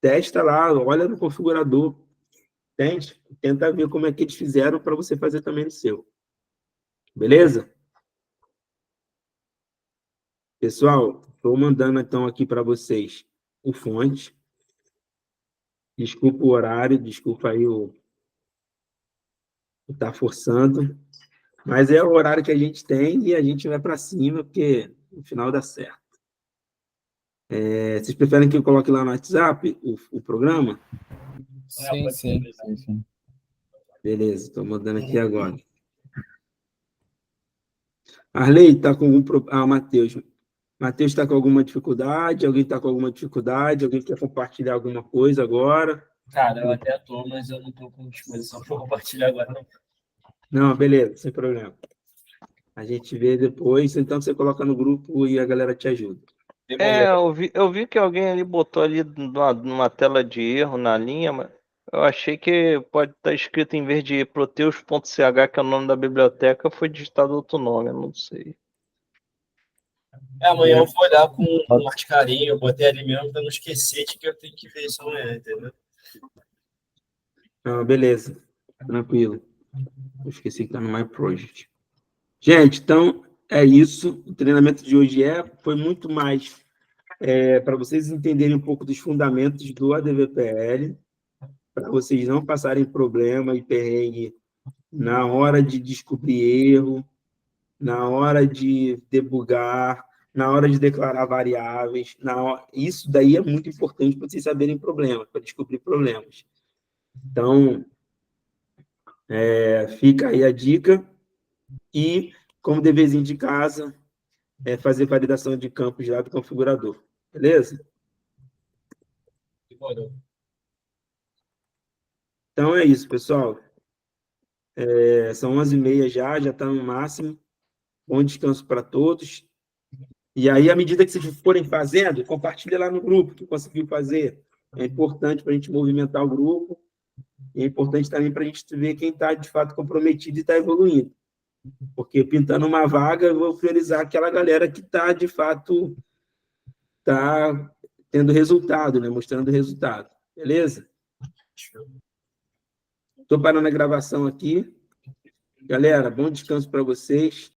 [SPEAKER 1] Testa lá, olha no configurador. Entende? Tenta ver como é que eles fizeram para você fazer também no seu. Beleza? Pessoal, estou mandando então aqui para vocês o fonte. Desculpa o horário, desculpa aí o estar forçando, mas é o horário que a gente tem e a gente vai para cima, porque no final dá certo. Vocês preferem que eu coloque lá no WhatsApp o programa?
[SPEAKER 3] Sim, sim.
[SPEAKER 7] Sim, sim.
[SPEAKER 1] Beleza, estou mandando aqui agora. Arley, está com algum problema? Ah, Matheus. Matheus está com alguma dificuldade? Alguém está com alguma dificuldade? Alguém quer compartilhar alguma coisa agora?
[SPEAKER 5] Cara, eu até tô, mas eu não tô com disposição para compartilhar agora, não.
[SPEAKER 1] Não, beleza, sem problema. A gente vê depois, então você coloca no grupo e a galera te ajuda.
[SPEAKER 6] Eu vi que alguém ali botou ali numa tela de erro na linha, mas eu achei que pode estar escrito em vez de proteus.ch, que é o nome da biblioteca, foi digitado outro nome, eu não sei.
[SPEAKER 5] Amanhã eu vou olhar com mais carinho, eu botei ali mesmo para não esquecer de que eu tenho que ver isso amanhã, entendeu?
[SPEAKER 1] Ah, beleza, tranquilo. Eu esqueci que está no My Project. Gente, então é isso. O treinamento de hoje foi muito mais para vocês entenderem um pouco dos fundamentos do ADVPL, para vocês não passarem problema e perrengue na hora de descobrir erro, na hora de debugar, na hora de declarar variáveis. Isso daí é muito importante para vocês saberem problemas, para descobrir problemas. Então, fica aí a dica. E, como deverzinho de casa, fazer validação de campos lá do configurador. Beleza? Então é isso, pessoal. São 11h30 já está no máximo. Bom descanso para todos. E aí, à medida que vocês forem fazendo, compartilha lá no grupo que conseguiu fazer. É importante para a gente movimentar o grupo. E é importante também para a gente ver quem está, de fato, comprometido e está evoluindo. Porque, pintando uma vaga, eu vou priorizar aquela galera que está, de fato, está tendo resultado, né? Mostrando resultado. Beleza? Estou parando a gravação aqui. Galera, bom descanso para vocês.